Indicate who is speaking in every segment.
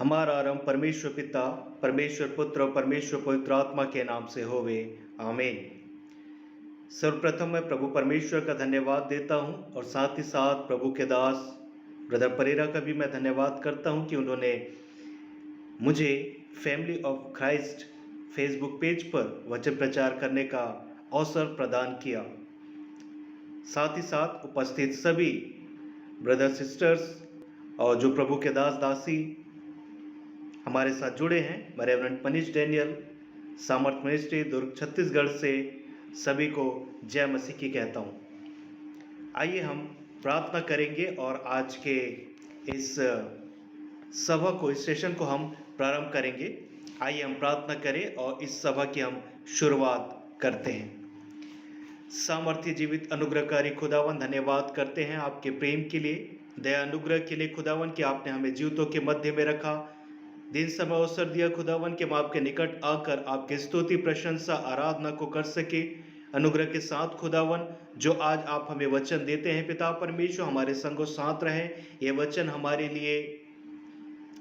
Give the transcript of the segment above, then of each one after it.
Speaker 1: हमारा आरंभ परमेश्वर पिता, परमेश्वर पुत्र और परमेश्वर पवित्र आत्मा के नाम से होवे। आमीन। सर्वप्रथम मैं प्रभु परमेश्वर का धन्यवाद देता हूं और साथ ही साथ प्रभु के दास ब्रदर परेरा का भी मैं धन्यवाद करता हूं कि उन्होंने मुझे family of Christ Facebook page पर वचन प्रचार करने का अवसर प्रदान किया। साथ ही साथ उपस्थित सभी ब्रदर सिस्टर्स और जो प्रभु के दास दासी हमारे साथ जुड़े हैं, रेवरेंड मनीष डैनियल, सामर्थ मिनिस्ट्री दुर्ग छत्तीसगढ़ से सभी को जय मसीह की कहता हूँ। आइए हम प्रार्थना करेंगे और आज के इस सभा को, इस सेशन को हम प्रारंभ करेंगे। आइए हम प्रार्थना करें और इस सभा की हम शुरुआत करते हैं। सामर्थ्य जीवित अनुग्रहकारी खुदावन, धन्यवाद करते हैं आपके प्रेम के लिए, दया अनुग्रह के लिए खुदावन कि आपने हमें जीवितों के मध्य में रखा, दिन समय अवसर दिया खुदावन कि हम आपके निकट आकर आपके स्तुति प्रशंसा आराधना को कर सके। अनुग्रह के साथ खुदावन जो आज आप हमें वचन देते हैं पिता परमेश्वर, हमारे संगो साथ रहे। ये वचन हमारे लिए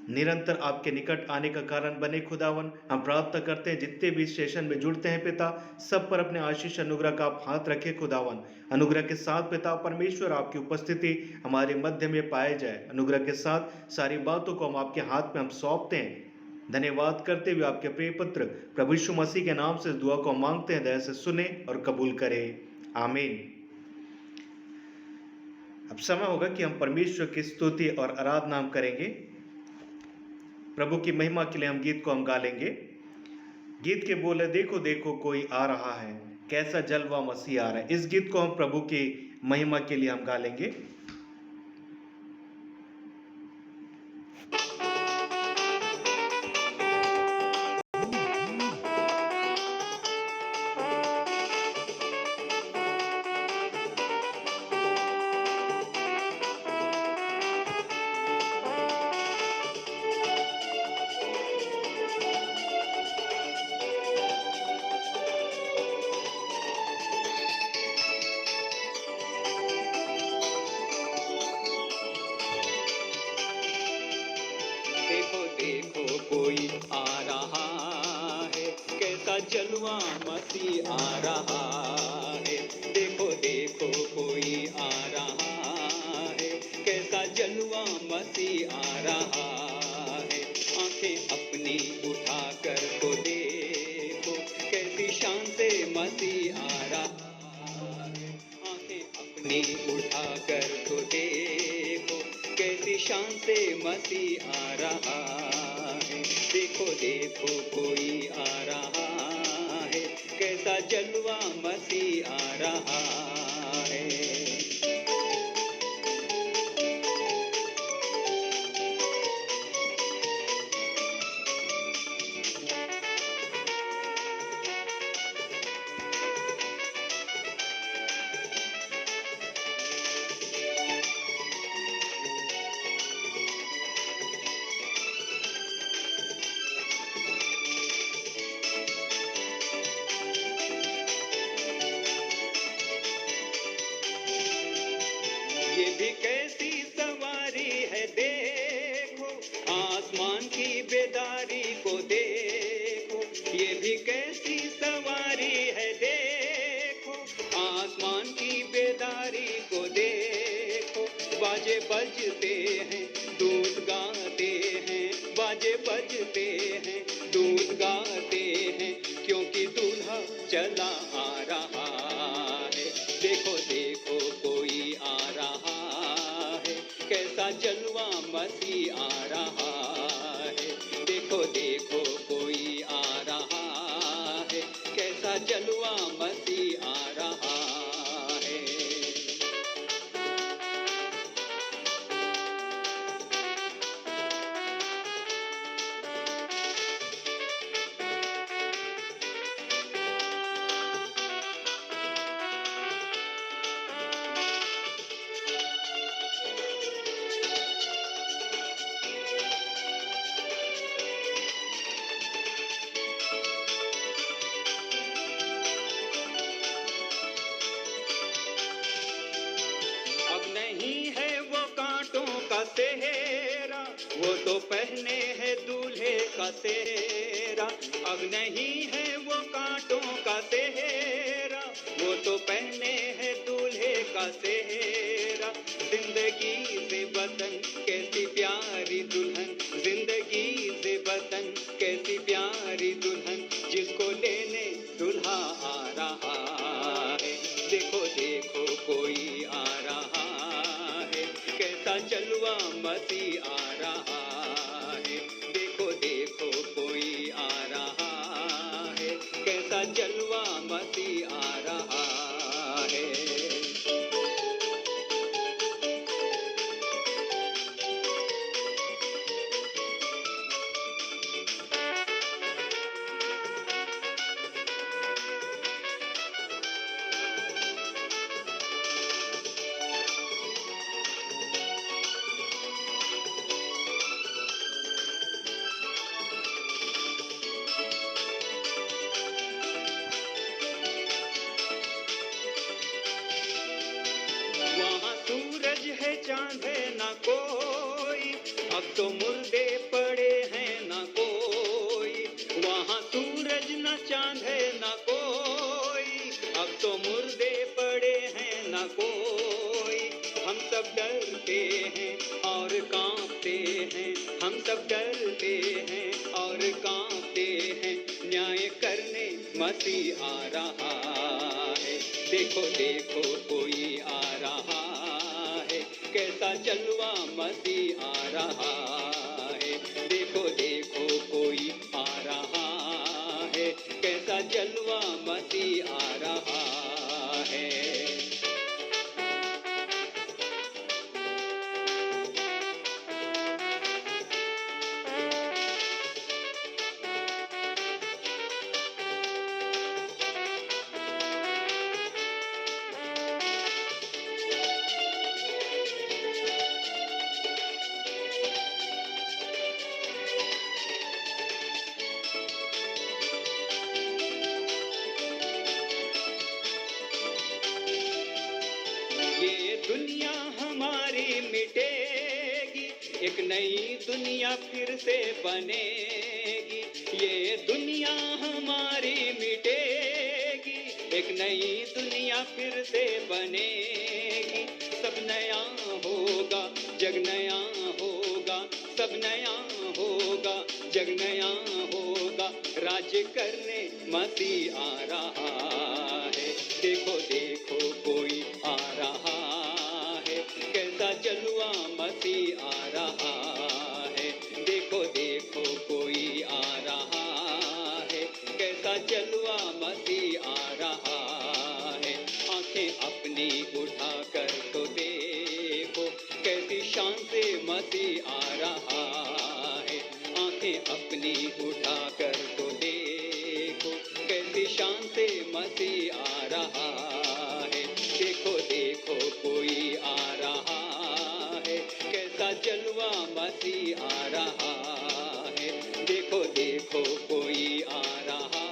Speaker 1: निरंतर आपके निकट आने का कारण बने खुदावन। हम प्रार्थना करते हैं जितने भी सेशन में जुड़ते हैं पिता, सब पर अपने आशीष अनुग्रह का आप हाथ रखें खुदावन। अनुग्रह के साथ पिता परमेश्वर आपकी उपस्थिति हमारे मध्य में पाए जाए। अनुग्रह के साथ सारी बातों को हम आपके हाथ में हम सौंपते हैं, धन्यवाद करते हुए आपके प्रिय पुत्र प्रभु यीशु मसीह के नाम से दुआ को मांगते हैं, दया से सुने और कबूल करें। आमीन। अब समय होगा कि हम परमेश्वर की स्तुति और आराधना हम करेंगे। प्रभु की महिमा के लिए हम गीत को हम गा लेंगे। गीत के बोल है, देखो देखो कोई आ रहा है, कैसा जलवा मसीह आ रहा है। इस गीत को हम प्रभु की महिमा के लिए हम गा लेंगे।
Speaker 2: जलवा मसीह आ रहा है, देखो देखो कोई आ रहा है, कैसा जलवा मसीह आ रहा है। आंखें अपनी उठा कर तो देखो, कैसी शान से मसीह आ रहा है। आंखें अपनी उठा कर तो देखो, कैसी शान से मसीह आ रहा है। देखो देखो कोई आ रहा है, कैसा जलवा मसीह आ रहा है। ये भी कैसी सवारी है देखो, आसमान की बेदारी को देखो। ये भी कैसी सवारी है देखो, आसमान की बेदारी को देखो। बाजे बजते हैं, दूत गाते हैं, बाजे बजते हैं, दूत गाते हैं, क्योंकि दूल्हा चला आ रहा है। देखो देखो कोई आ रहा है, कैसा जलवा मसीह आ रहा है। देखो देखो कोई आ रहा है, कैसा जलवा मसीह आ रहा है। तो पहने है दूल्हे का सेहरा, अब नहीं है वो कांटों का सेहरा। वो तो पहने है दूल्हे का सेहरा, जिंदगी से वतन कैसी प्यारी दुल्हन, जिंदगी से वतन कैसी प्यारी दुल्हन, जिसको लेने दुल्हा आ रहा है। देखो देखो कोई आ रहा है, कैसा जलवा मसीह आ रहा है। देखो देखो कोई आ रहा है, कैसा जलवा मसीह आ रहा है। वहाँ सूरज है चांद है ना कोई, अब तो मुर्दे पड़े हैं ना कोई। वहाँ सूरज न चांद है ना कोई, अब तो मुर्दे पड़े हैं ना कोई। हम सब डरते हैं और कांपते हैं, हम सब डरते हैं और कांपते हैं, न्याय करने मसीह आ रहा है। देखो देखो कोई आ रहा है, कैसा जलवा मसीह आ रहा है। देखो देखो कोई आ रहा है, कैसा जलवा मसीह आ रहा है। ये दुनिया हमारी मिटेगी, एक नई दुनिया फिर से बनेगी। ये दुनिया हमारी मिटेगी, एक नई दुनिया फिर से बनेगी। सब नया होगा, जग नया होगा, सब नया होगा, जग नया होगा, राज्य करने मसीह आ रहा है। देखो देखो कोई आ रहा है, कैसा जलवा मसीह आ रहा है। देखो देखो कोई आ रहा है, कैसा जलवा मसीह आ रहा है। आंखें अपनी उठा कर तो देखो, कैसी शान से मसीह आ रहा है। आंखें अपनी उठा कर तो देखो, कैसी शान से मसीह आ रहा है। देखो देखो कोई आ रहा है, कैसा जलवा मसीह आ रहा है। देखो देखो कोई आ रहा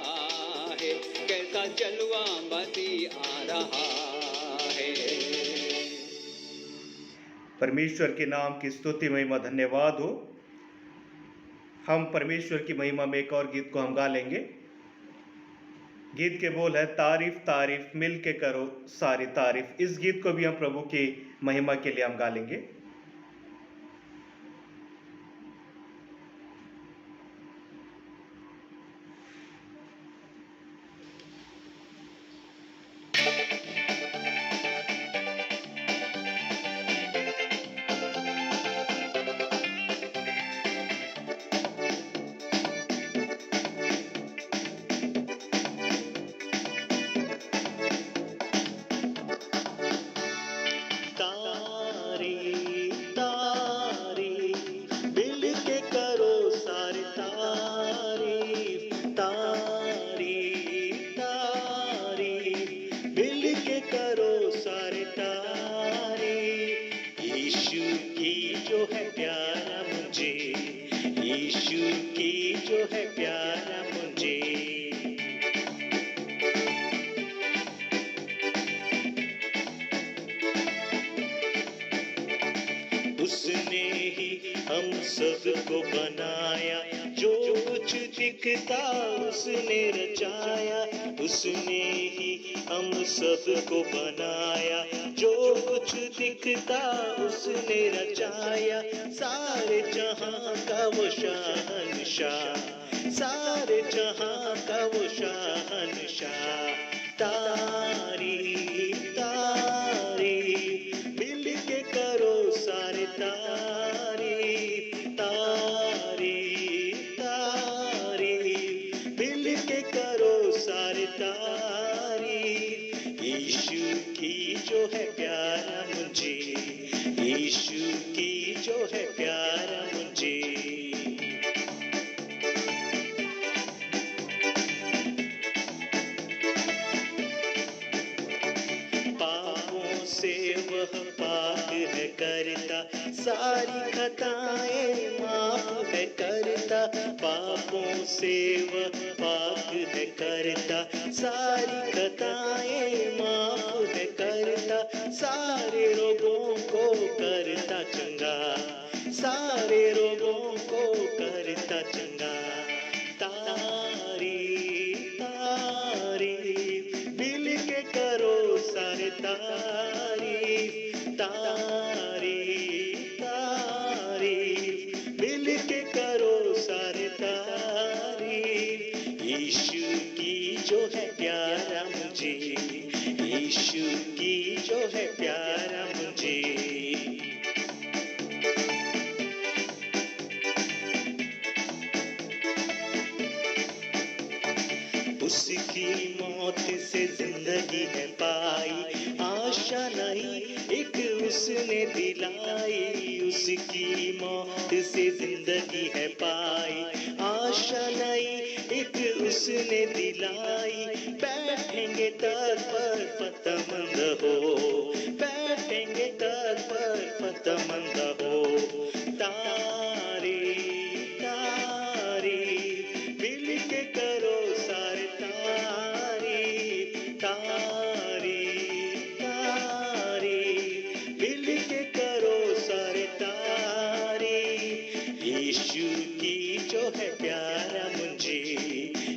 Speaker 2: है, कैसा जलवा मसीह आ रहा है।
Speaker 1: परमेश्वर के नाम की स्तुति महिमा धन्यवाद हो। हम परमेश्वर की महिमा में एक और गीत को हम गा लेंगे। गीत के बोल है, तारीफ तारीफ मिल के करो सारी तारीफ। इस गीत को भी हम प्रभु की महिमा के लिए हम गा लेंगे।
Speaker 3: तारीफ हम सबको बनाया, जो कुछ दिखता उसने रचाया, उसने ही हम सबको बनाया, जो कुछ दिखता उसने रचाया, सारे जहां का वो शहंशाह, सारे जहां का वो शहंशाह। तारीफ तारीफ मिल के करो सारे तारीफ, तारीफ तारीफ मिल के करो सारे तारीफ। यीशु की जो है प्यारा मुझे, यीशु की जो है प्यारा मुझे। पापों से वह पाक है करता, सारी खताएं माफ है करता। पापों से वह पाक है करता, सारी खताएं माफ है करता। सारे रोगों को करता चंगा, सारे रोगों को करता चंगा। तारीफ तारीफ मिल के करो सारे तारीफ, तारीफ तारीफ मिल के करो सारे तारीफ। यीशु की जो है प्यारा मुझे, यीशु की जो है प्यारा मुझे। उसकी मौत से जिंदगी है पाई, आशा नहीं एक उसने दिलाई। उसकी मौत से जिंदगी है पाई, आशा नहीं एक उसने दिलाई। बैठेंगे तर पर फतमंद हो, बैठेंगे तर पर फतमंद हो। तारीफ तारीफ मिल के करो सारे तारीफ, तारीफ तारीफ मिल के करो सारे तारीफ। यीशु की जो है प्यारा मुझे,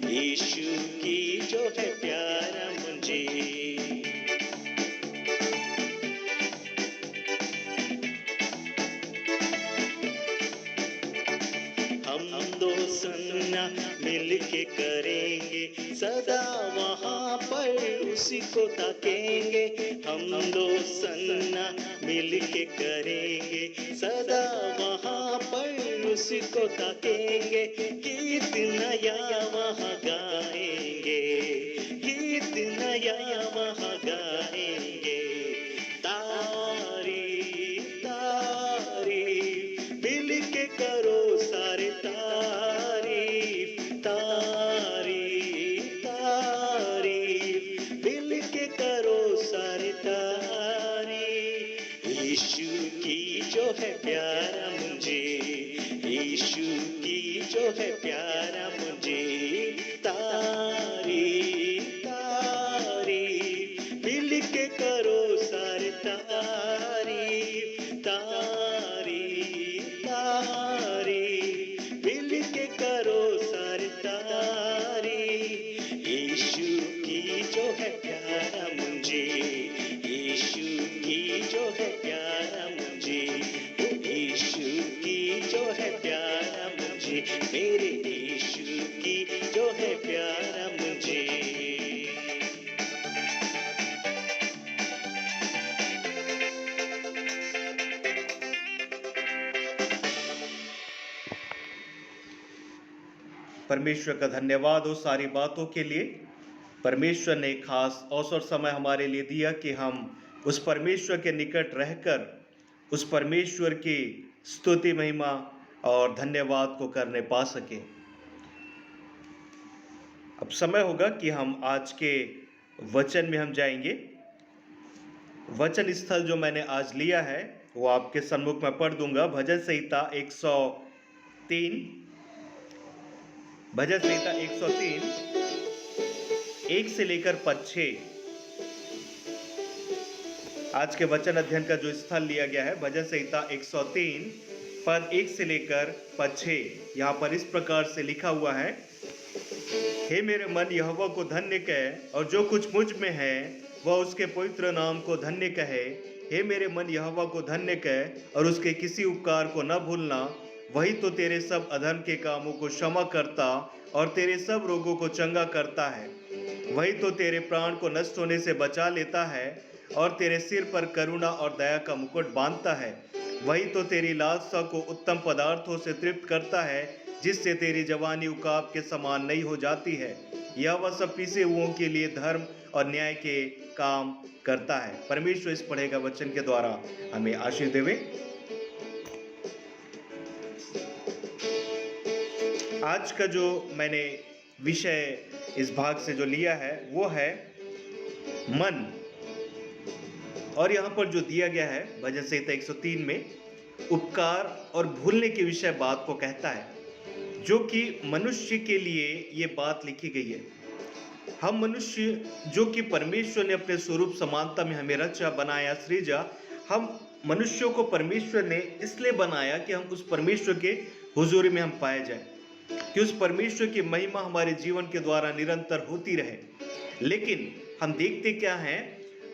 Speaker 3: यीशु की जो है प्यारा मुझे। हम दो सन्ना मिल के करेंगे, सदा वहाँ पर उसी को ताकेंगे। हम दो सन्ना मिल के करेंगे, सदा वहाँ पर उसी को ताकेंगे। गीत नया वहाँ गाएंगे, गीत नया वहाँ गाएंगे। तारीफ तारीफ मिल के करो सारे तारीफ, तारीफ तारीफ मिल के करो सारे तारीफ। यीशु की जो है प्यारा मुझे, यीशु की जो है प्यारा मुझे। तारीफ तारीफ मिल के करो सारे तारीफ, तारीफ तारीफ मिल के करो सारे तारीफ। यीशु की जो है प्यारा मुझे, यीशु की जो है प्यारा मुझे। यीशु की जो है प्यारा मुझे, मेरे यीशु की जो है प्यारा मुझे।
Speaker 1: परमेश्वर का धन्यवाद हो सारी बातों के लिए। परमेश्वर ने खास अवसर समय हमारे लिए दिया कि हम उस परमेश्वर के निकट रहकर उस परमेश्वर की स्तुति महिमा और धन्यवाद को करने पा सके। अब समय होगा कि हम आज के वचन में हम जाएंगे। वचन स्थल जो मैंने आज लिया है वो आपके सम्मुख में पढ़ दूंगा। भजन संहिता 103, भजन संहिता 103 1 से लेकर पद 6। आज के वचन अध्ययन का जो स्थल लिया गया है भजन संहिता 103 पद 1 से लेकर पद 6 यहाँ पर इस प्रकार से लिखा हुआ है, हे मेरे मन यहोवा को धन्य कह और जो कुछ मुझ में है वह उसके पवित्र नाम को धन्य कहे। हे मेरे मन यहोवा को धन्य कह और उसके किसी उपकार को न भूलना। वही तो तेरे सब अधर्म के कामों को क्षमा करता और तेरे सब रोगों को चंगा करता है। वही तो तेरे प्राण को नष्ट होने से बचा लेता है और तेरे सिर पर करुणा और दया का मुकुट बांधता है। वही तो तेरी लालसा को उत्तम पदार्थों से तृप्त करता है, जिससे तेरी जवानी उकाब के समान नहीं हो जाती है। यह वह सब पीसे हुओं के लिए धर्म और न्याय के काम करता है। परमेश्वर इस पढ़े गए वचन के द्वारा हमें आशीष देवे। आज का जो मैंने विषय इस भाग से जो लिया है वो है मन, और यहाँ पर जो दिया गया है भजन संहिता 103 में उपकार और भूलने के विषय बात को कहता है, जो कि मनुष्य के लिए ये बात लिखी गई है। हम मनुष्य जो कि परमेश्वर ने अपने स्वरूप समानता में हमें रचा, बनाया, सृजा, हम मनुष्यों को परमेश्वर ने इसलिए बनाया कि हम उस परमेश्वर के हुजूरी में हम पाए जाएं, कि उस परमेश्वर की महिमा हमारे जीवन के द्वारा निरंतर होती रहे। लेकिन हम देखते क्या है,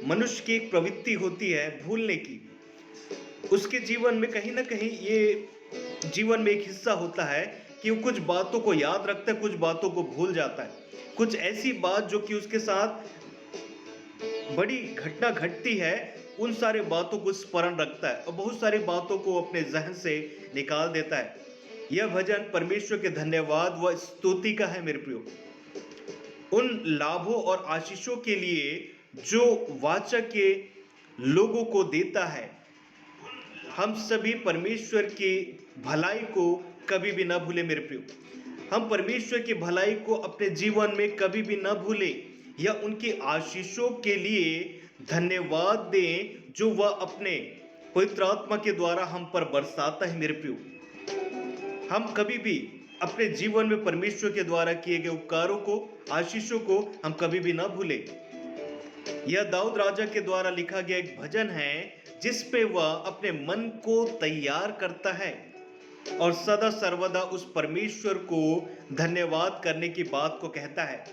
Speaker 1: मनुष्य की एक प्रवृत्ति होती है भूलने की। उसके जीवन में कहीं ना कहीं ये जीवन में एक हिस्सा होता है कि वो कुछ बातों को याद रखता है, कुछ बातों को भूल जाता है। कुछ ऐसी बात जो कि उसके साथ बड़ी घटना घटती है, उन सारे बातों को स्मरण रखता है और बहुत सारी बातों को अपने जहन से निकाल देता है। यह भजन परमेश्वर के धन्यवाद व स्तुति का है मेरे प्रियो, उन लाभों और आशीषों के लिए जो वाचक के लोगों को देता है। हम सभी परमेश्वर की भलाई को कभी भी न भूले मेरे प्रियो। हम परमेश्वर की भलाई को अपने जीवन में कभी भी न भूले, या उनकी आशीषों के लिए धन्यवाद दें जो वह अपने पवित्र आत्मा के द्वारा हम पर बरसाता है मेरे प्रियो। हम कभी भी अपने जीवन में परमेश्वर के द्वारा किए गए उपकारों को, आशीषों को हम कभी भी ना भूले। यह दाऊद राजा के द्वारा लिखा गया एक भजन है जिस पे वह अपने मन को तैयार करता है और सदा सर्वदा उस परमेश्वर को धन्यवाद करने की बात को कहता है,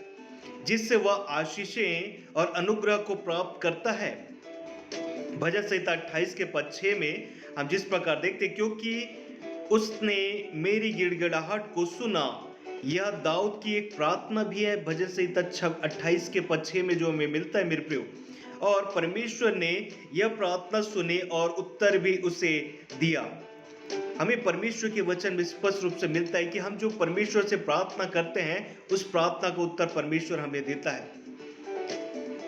Speaker 1: जिससे वह आशीषें और अनुग्रह को प्राप्त करता है। भजन संहिता 28 के पद 6 में हम जिस प्रकार देखते, क्योंकि उसने मेरी गिड़गिड़ाहट को सुना। यह दाऊद की एक प्रार्थना भी है भजन संहिता 28 के पद 6 में जो हमें मिलता है मेरे प्रियो। और परमेश्वर ने यह प्रार्थना सुनी और उत्तर भी उसे दिया। हमें परमेश्वर के वचन में स्पष्ट रूप से मिलता है कि हम जो परमेश्वर से प्रार्थना करते हैं उस प्रार्थना का उत्तर परमेश्वर हमें देता है।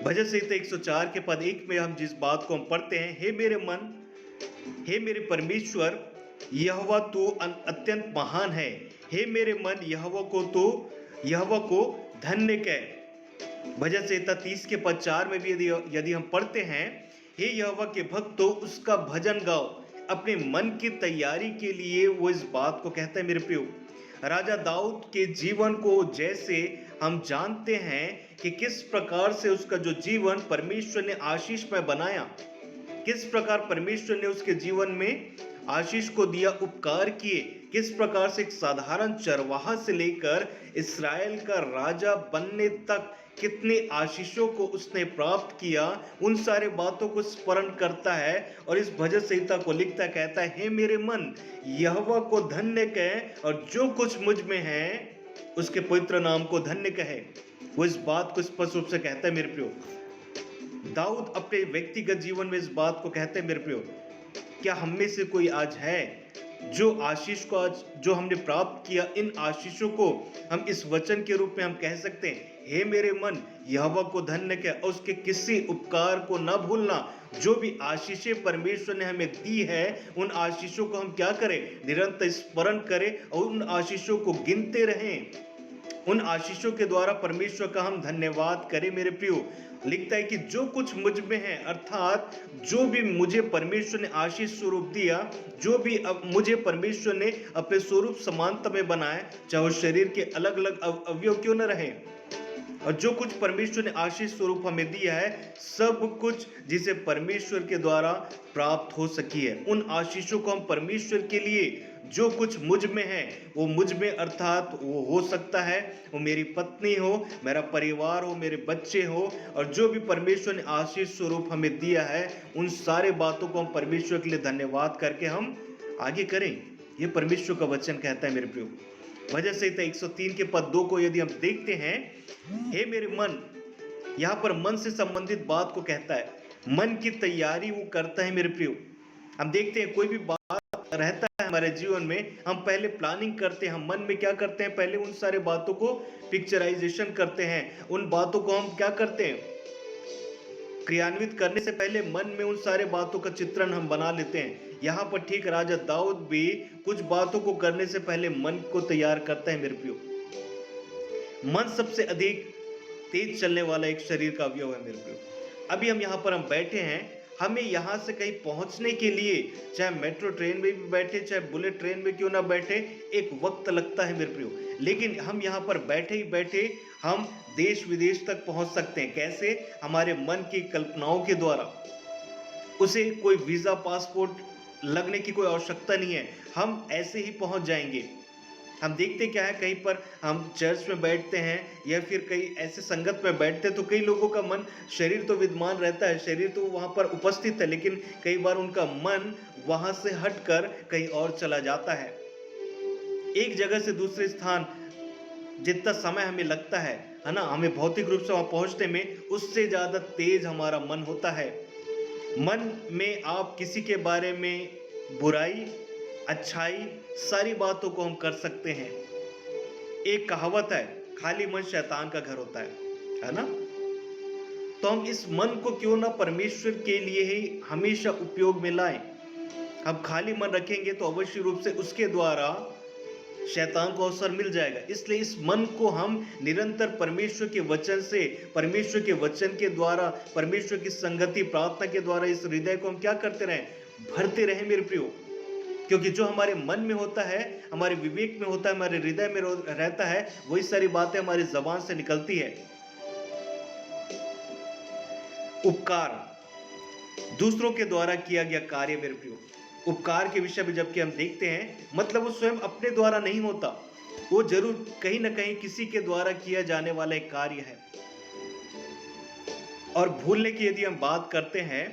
Speaker 1: भजन संहिता 104 के पद 1 में हम जिस बात को हम पढ़ते हैं, हे मेरे मन, हे मेरे परमेश्वर, यहोवा तू अत्यंत महान है। हे मेरे मन, यहोवा को धन्य कह। भजन संहिता 30 के पद 4 में भी यदि हम पढ़ते हैं, हे यहोवा के भक्तों, उसका भजन गाओ। अपने मन की तैयारी के लिए वो इस बात को कहता है मेरे प्रियो। राजा दाऊद के जीवन को जैसे हम जानते हैं कि किस प्रकार से उसका जो जीवन परमेश्वर ने आशीष में बनाया, किस प्रकार परमेश्वर ने उसके जीवन में आशीष को दिया, उपकार किए, किस प्रकार से एक साधारण चरवाहा से लेकर इस्राएल का राजा बनने तक कितनी आशीषों को उसने प्राप्त किया, उन सारे बातों को स्मरण करता है और इस भजन संहिता को लिखता कहता है, हे मेरे मन, यहोवा को धन्य कह और जो कुछ मुझ में है उसके पवित्र नाम को धन्य कहे। वो इस बात को स्पष्ट रूप से कहता है मेरे प्रियो। दाऊद अपने व्यक्तिगत जीवन में इस बात को कहते हैं मेरे प्रियो। क्या हम में से कोई आज है जो आशीष को आज जो हमने प्राप्त किया, इन आशीषों को हम इस वचन के रूप में हम कह सकते हैं, हे मेरे मन, यहोवा को धन्य कह और उसके किसी उपकार को न भूलना। जो भी आशीषें परमेश्वर ने हमें दी है, उन आशीषों को हम क्या करें, निरंतर स्मरण करें और उन आशीषों को गिनते रहें। उन आशीषों के द्वारा परमेश्वर का हम धन्यवाद करें मेरे प्रियो। लिखता है कि जो कुछ मुझ में है, अर्थात जो भी मुझे परमेश्वर ने आशीष स्वरूप दिया, जो भी अब मुझे परमेश्वर ने अपने स्वरूप समानता में बनाया, चाहे शरीर के अलग अलग अवयव क्यों न रहे, और जो कुछ परमेश्वर ने आशीष स्वरूप हमें दिया है, सब कुछ जिसे परमेश्वर के द्वारा प्राप्त हो सकी है, उन आशीषों को हम परमेश्वर के लिए, जो कुछ मुझ में है, वो मुझ में अर्थात वो हो सकता है, वो मेरी पत्नी हो, मेरा परिवार हो, मेरे बच्चे हो, और जो भी परमेश्वर ने आशीष स्वरूप हमें दिया है, उन सारे बातों को हम परमेश्वर के लिए धन्यवाद करके हम आगे करें। ये परमेश्वर का वचन कहता है मेरे प्रियो। भजन संहिता 103 के पद 2 को यदि हम देखते हैं, हे मेरे मन, यहाँ पर मन से संबंधित बात को कहता है, मन की तैयारी वो करता है मेरे प्रियो। हम देखते हैं कोई भी बात रहता है हमारे जीवन में, हम पहले प्लानिंग करते हैं, हम मन में क्या करते हैं, पहले उन सारे बातों को पिक्चराइजेशन करते हैं, उन बातों को हम क्या करते हैं, क्रियान्वित करने से पहले मन में उन सारे बातों का चित्रण हम बना लेते हैं। यहाँ पर ठीक राजा दाऊद भी कुछ बातों को करने से पहले मन को तैयार करता है मेरे प्रियो। मन सबसे अधिक तेज चलने वाला एक शरीर का अवयव है मेरे प्रियो। अभी हम यहाँ पर बैठे हैं, हमें यहाँ से कहीं पहुंचने के लिए, चाहे मेट्रो ट्रेन में भी बैठे, चाहे बुलेट ट्रेन में क्यों ना बैठे, एक वक्त लगता है मेरे प्रियो, लेकिन हम यहाँ पर बैठे ही बैठे हम देश विदेश तक पहुंच सकते हैं। कैसे? हमारे मन की कल्पनाओं के द्वारा। उसे कोई वीजा पासपोर्ट लगने की कोई आवश्यकता नहीं है, हम ऐसे ही पहुंच जाएंगे। हम देखते क्या है, कहीं पर हम चर्च में बैठते हैं या फिर कई ऐसे संगत में बैठते हैं, तो कई लोगों का मन, शरीर तो विद्यमान रहता है, शरीर तो वहां पर उपस्थित है, लेकिन कई बार उनका मन वहां से हटकर कहीं और चला जाता है। एक जगह से दूसरे स्थान जितना समय हमें लगता है ना, हमें भौतिक रूप से वहां पहुंचने में, उससे ज्यादा तेज हमारा मन होता है। मन में आप किसी के बारे में बुराई, अच्छाई, सारी बातों को हम कर सकते हैं। एक कहावत है, खाली मन शैतान का घर होता है ना? तो हम इस मन को क्यों ना परमेश्वर के लिए ही हमेशा उपयोग में लाएं। हम खाली मन रखेंगे तो अवश्य रूप से उसके द्वारा शैतान को अवसर मिल जाएगा। इसलिए इस मन को हम निरंतर परमेश्वर के वचन से, परमेश्वर के वचन के द्वारा, परमेश्वर की संगति, प्रार्थना के द्वारा इस हृदय को हम क्या करते रहें, भरते रहें मेरे प्रियो। क्योंकि जो हमारे मन में होता है, हमारे विवेक में होता है, हमारे हृदय में रहता है, वही सारी बातें हमारी जबान से निकलती है। उपकार, दूसरों के द्वारा किया गया कार्य मेरे प्रियो। उपकार के विषय में जबकि हम देखते हैं, मतलब वो स्वयं अपने द्वारा नहीं होता, वो जरूर कहीं ना कहीं किसी के द्वारा किया जाने वाला एक कार्य है। और भूलने की यदि हम बात करते हैं,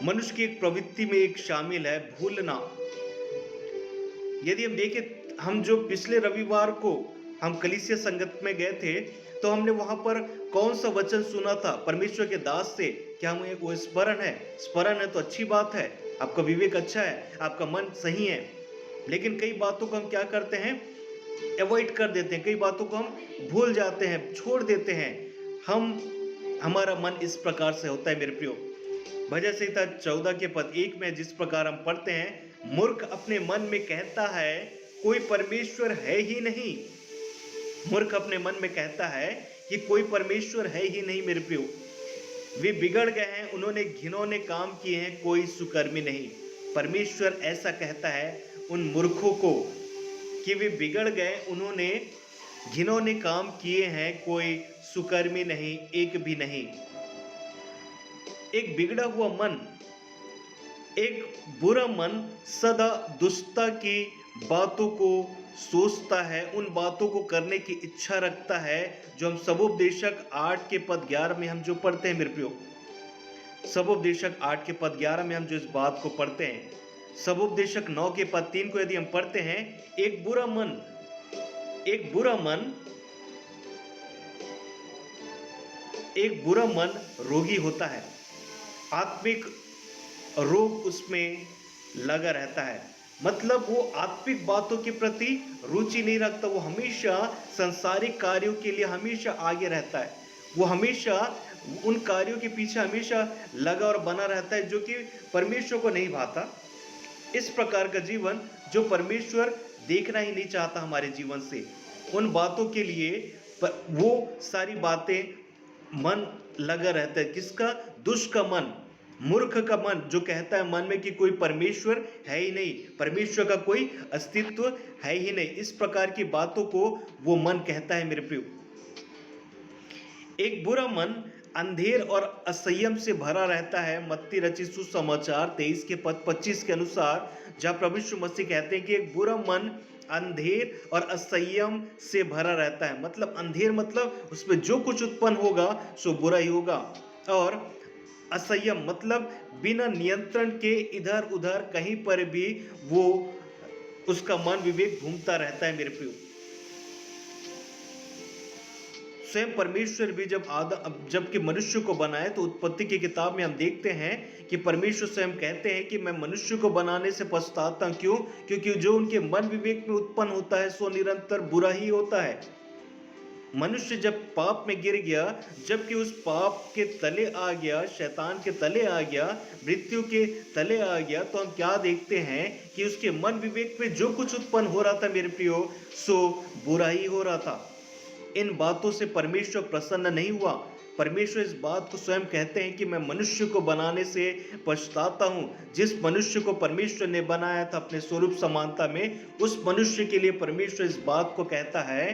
Speaker 1: मनुष्य की एक प्रवृत्ति में एक शामिल है भूलना। यदि हम देखें, हम जो पिछले रविवार को हम कलीसिया संगत में गए थे, तो हमने वहां पर कौन सा वचन सुना था परमेश्वर के दास से? क्या हमें वो स्मरण है? स्मरण है तो अच्छी बात है, आपका विवेक अच्छा है, आपका मन सही है। लेकिन कई बातों को हम क्या करते हैं, अवॉइड कर देते हैं, कई बातों को हम भूल जाते हैं, छोड़ देते हैं। हमारा मन इस प्रकार से होता है मेरे प्रियो। भजन संहिता 14 के पद 1 में जिस प्रकार हम पढ़ते हैं, मूर्ख अपने मन में कहता है कोई परमेश्वर है ही नहीं। मूर्ख अपने मन में कहता है कि कोई परमेश्वर है ही नहीं मेरे प्रियो। वे बिगड़ गए हैं, उन्होंने घिनौने काम किए हैं, कोई सुकर्मी नहीं। परमेश्वर ऐसा कहता है उन मूर्खों को कि वे बिगड़ गए, उन्होंने घिनौने काम किए हैं, कोई सुकर्मी नहीं, एक भी नहीं। एक बिगड़ा हुआ मन, एक बुरा मन सदा दुष्टता की बातों को सोचता है, उन बातों को करने की इच्छा रखता है, जो हम सबोपदेशक 8 के पद 11 में हम जो पढ़ते हैं मेरे प्रियो। सबोपदेशक 8 के पद 11 में हम जो इस बात को पढ़ते हैं, सबोपदेशक 9 के पद 3 को यदि हम पढ़ते हैं, एक बुरा मन रोगी होता है, आत्मिक रोग उसमें लगा रहता है। मतलब वो आत्मिक बातों के प्रति रुचि नहीं रखता, वो हमेशा संसारिक कार्यों के लिए हमेशा आगे रहता है, वो हमेशा उन कार्यों के पीछे हमेशा लगा और बना रहता है जो कि परमेश्वर को नहीं भाता। इस प्रकार का जीवन जो परमेश्वर देखना ही नहीं चाहता हमारे जीवन से, उन बातों के लिए वो सारी बातें मन लगा रहता है। किसका? दुष्ट का मन, मूर्ख का मन, जो कहता है मन में कि कोई परमेश्वर है ही नहीं, परमेश्वर का कोई अस्तित्व है ही नहीं। इस प्रकार की बातों को वो मन कहता है मेरे प्रियो। एक बुरा मन अंधेर और असंयम से भरा रहता है। मत्ती रचित सुसमाचार 23 के पद 25 के अनुसार, जहाँ प्रभु यीशु मसीह कहते हैं कि एक बुरा मन अंधेर और असंयम से भरा रहता है। मतलब अंधेर मतलब उसमें जो कुछ उत्पन्न होगा सो बुरा ही होगा, और असंयम मतलब बिना नियंत्रण के इधर उधर कहीं पर भी वो उसका मन विवेक घूमता रहता है। मेरे प्रियो, स्वयं परमेश्वर भी जबकि मनुष्य को बनाए तो उत्पत्ति की किताब में हम देखते हैं कि परमेश्वर स्वयं कहते हैं कि मैं मनुष्य को बनाने से पछताता हूं। क्यों? क्योंकि जो उनके मन विवेक में उत्पन्न होता है सो निरंतर बुरा ही होता है। मनुष्य जब पाप में गिर गया, जबकि उस पाप के तले आ गया, शैतान के तले आ गया, मृत्यु के तले आ गया, तो हम क्या देखते हैं कि उसके मन विवेक में जो कुछ उत्पन्न हो रहा था मेरे प्रियो, सो बुरा ही हो रहा था। इन बातों से परमेश्वर प्रसन्न नहीं हुआ। परमेश्वर इस बात को स्वयं कहते हैं कि मैं मनुष्य को बनाने से पछताता हूं। जिस मनुष्य को परमेश्वर ने बनाया था अपने स्वरूप समानता में, उस मनुष्य के लिए परमेश्वर इस बात को कहता है,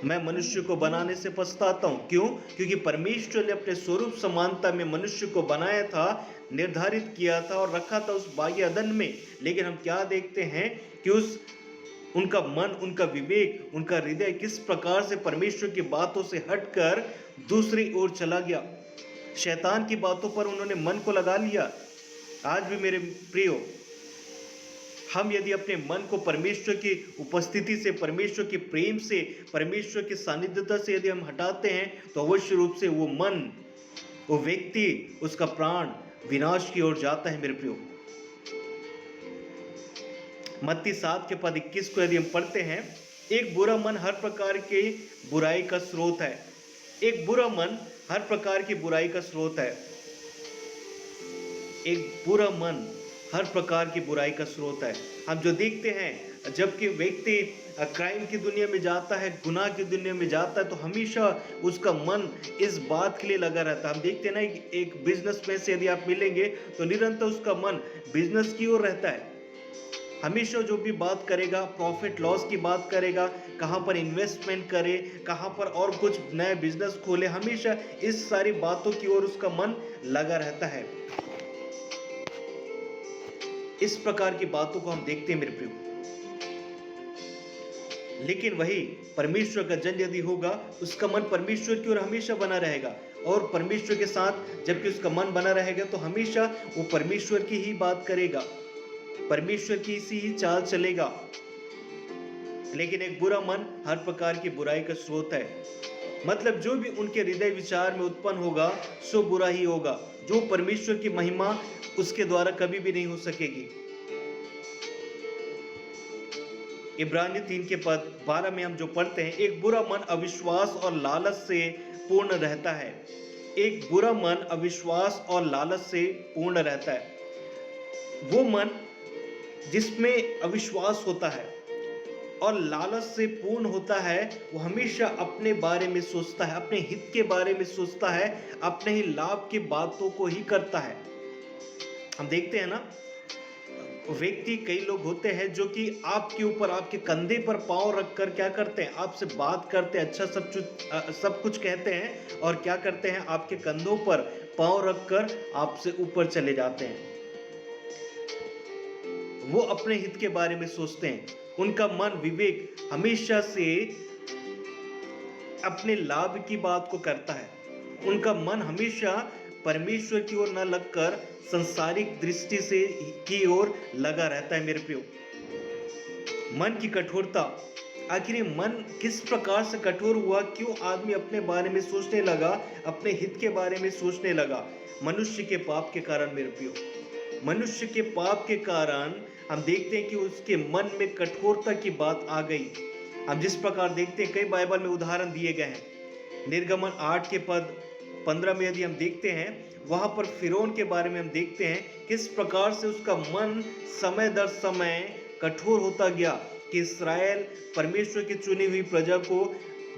Speaker 1: मैं मनुष्य को बनाने से पछताता हूं। क्यों? क्योंकि परमेश्वर ने अपने स्वरूप समानता में मनुष्य को बनाया था, निर्धारित किया था और रखा था उस बाह्य अदन में। लेकिन हम क्या देखते हैं कि उनका मन, उनका विवेक, उनका हृदय किस प्रकार से परमेश्वर की बातों से हटकर दूसरी ओर चला गया। शैतान की बातों पर उन्होंने मन को लगा लिया। आज भी मेरे प्रियो, हम यदि अपने मन को परमेश्वर की उपस्थिति से, परमेश्वर के प्रेम से, परमेश्वर की सानिध्यता से यदि हम हटाते हैं, तो अवश्य रूप से वो मन, वो व्यक्ति, उसका प्राण विनाश की ओर जाता है। मेरे प्रियो, मत्ती 7 के पद 21 को यदि हम पढ़ते हैं, एक बुरा मन हर प्रकार की बुराई का स्रोत है। एक बुरा मन हर प्रकार की बुराई का स्रोत है। एक बुरा मन हर प्रकार की बुराई का स्रोत है। हम जो देखते हैं, जबकि व्यक्ति क्राइम की दुनिया में जाता है, गुनाह की दुनिया में जाता है, तो हमेशा उसका मन इस बात के लिए लगा रहता है। हम देखते हैं ना, एक बिजनेसमैन से यदि आप मिलेंगे तो निरंतर उसका मन बिजनेस की ओर रहता है। हमेशा जो भी बात करेगा, प्रॉफिट लॉस की बात करेगा, कहाँ पर इन्वेस्टमेंट करे, कहाँ पर और कुछ नया बिजनेस खोले, हमेशा इस सारी बातों की ओर उसका मन लगा रहता है। इस प्रकार की बातों को हम देखते हैं मेरे प्रियो। लेकिन वही परमेश्वर का जन यदि होगा, उसका मन परमेश्वर की ओर हमेशा बना रहेगा, और परमेश्वर के साथ जबकि उसका मन बना रहेगा तो हमेशा वो परमेश्वर की ही बात करेगा, परमेश्वर की इसी ही चाल चलेगा। लेकिन एक बुरा मन हर प्रकार की बुराई का स्रोत है। मतलब जो भी उनके हृदय विचार में उत्पन्न होगा सो बुरा ही होगा। जो परमेश्वर की महिमा उसके द्वारा कभी भी नहीं हो सकेगी। इब्रानियों 3 के पद 12 में हम जो पढ़ते हैं, एक बुरा मन अविश्वास और लालच से पूर्ण रहता है। एक बुरा मन अविश्वास और लालच से पूर्ण रहता है। वो मन जिसमें अविश्वास होता है और लालच से पूर्ण होता है, वो हमेशा अपने बारे में सोचता है, अपने हित के बारे में सोचता है, अपने ही लाभ की बातों को ही करता है। हम देखते हैं ना, व्यक्ति, कई लोग होते हैं जो कि आपके ऊपर, आपके कंधे पर पांव रखकर क्या करते हैं, आपसे बात करते हैं, अच्छा सब कुछ कहते हैं, और क्या करते हैं, आपके कंधों पर पांव रखकर आपसे ऊपर चले जाते हैं। वो अपने हित के बारे में सोचते हैं। उनका मन विवेक हमेशा से अपने लाभ की बात को करता है। उनका मन हमेशा परमेश्वर की ओर न लगकर संसारिक दृष्टि से की ओर लगा रहता है। मेरे प्रियो, मन की कठोरता, आखिर ये मन किस प्रकार से कठोर हुआ? क्यों आदमी अपने बारे में सोचने लगा, अपने हित के बारे में सोचने लगा? मनुष्य के पाप के कारण मेरे प्रियो, मनुष्य के पाप के कारण हम देखते हैं कि उसके मन में कठोरता की बात आ गई। हम जिस प्रकार देखते हैं, कई बाइबल में उदाहरण दिए गए हैं। निर्गमन 8 के पद 15 में यदि हम देखते हैं, वहां पर फिरौन के बारे में हम देखते हैं किस प्रकार से उसका मन समय दर समय कठोर होता गया कि इस्राएल परमेश्वर की चुनी हुई प्रजा को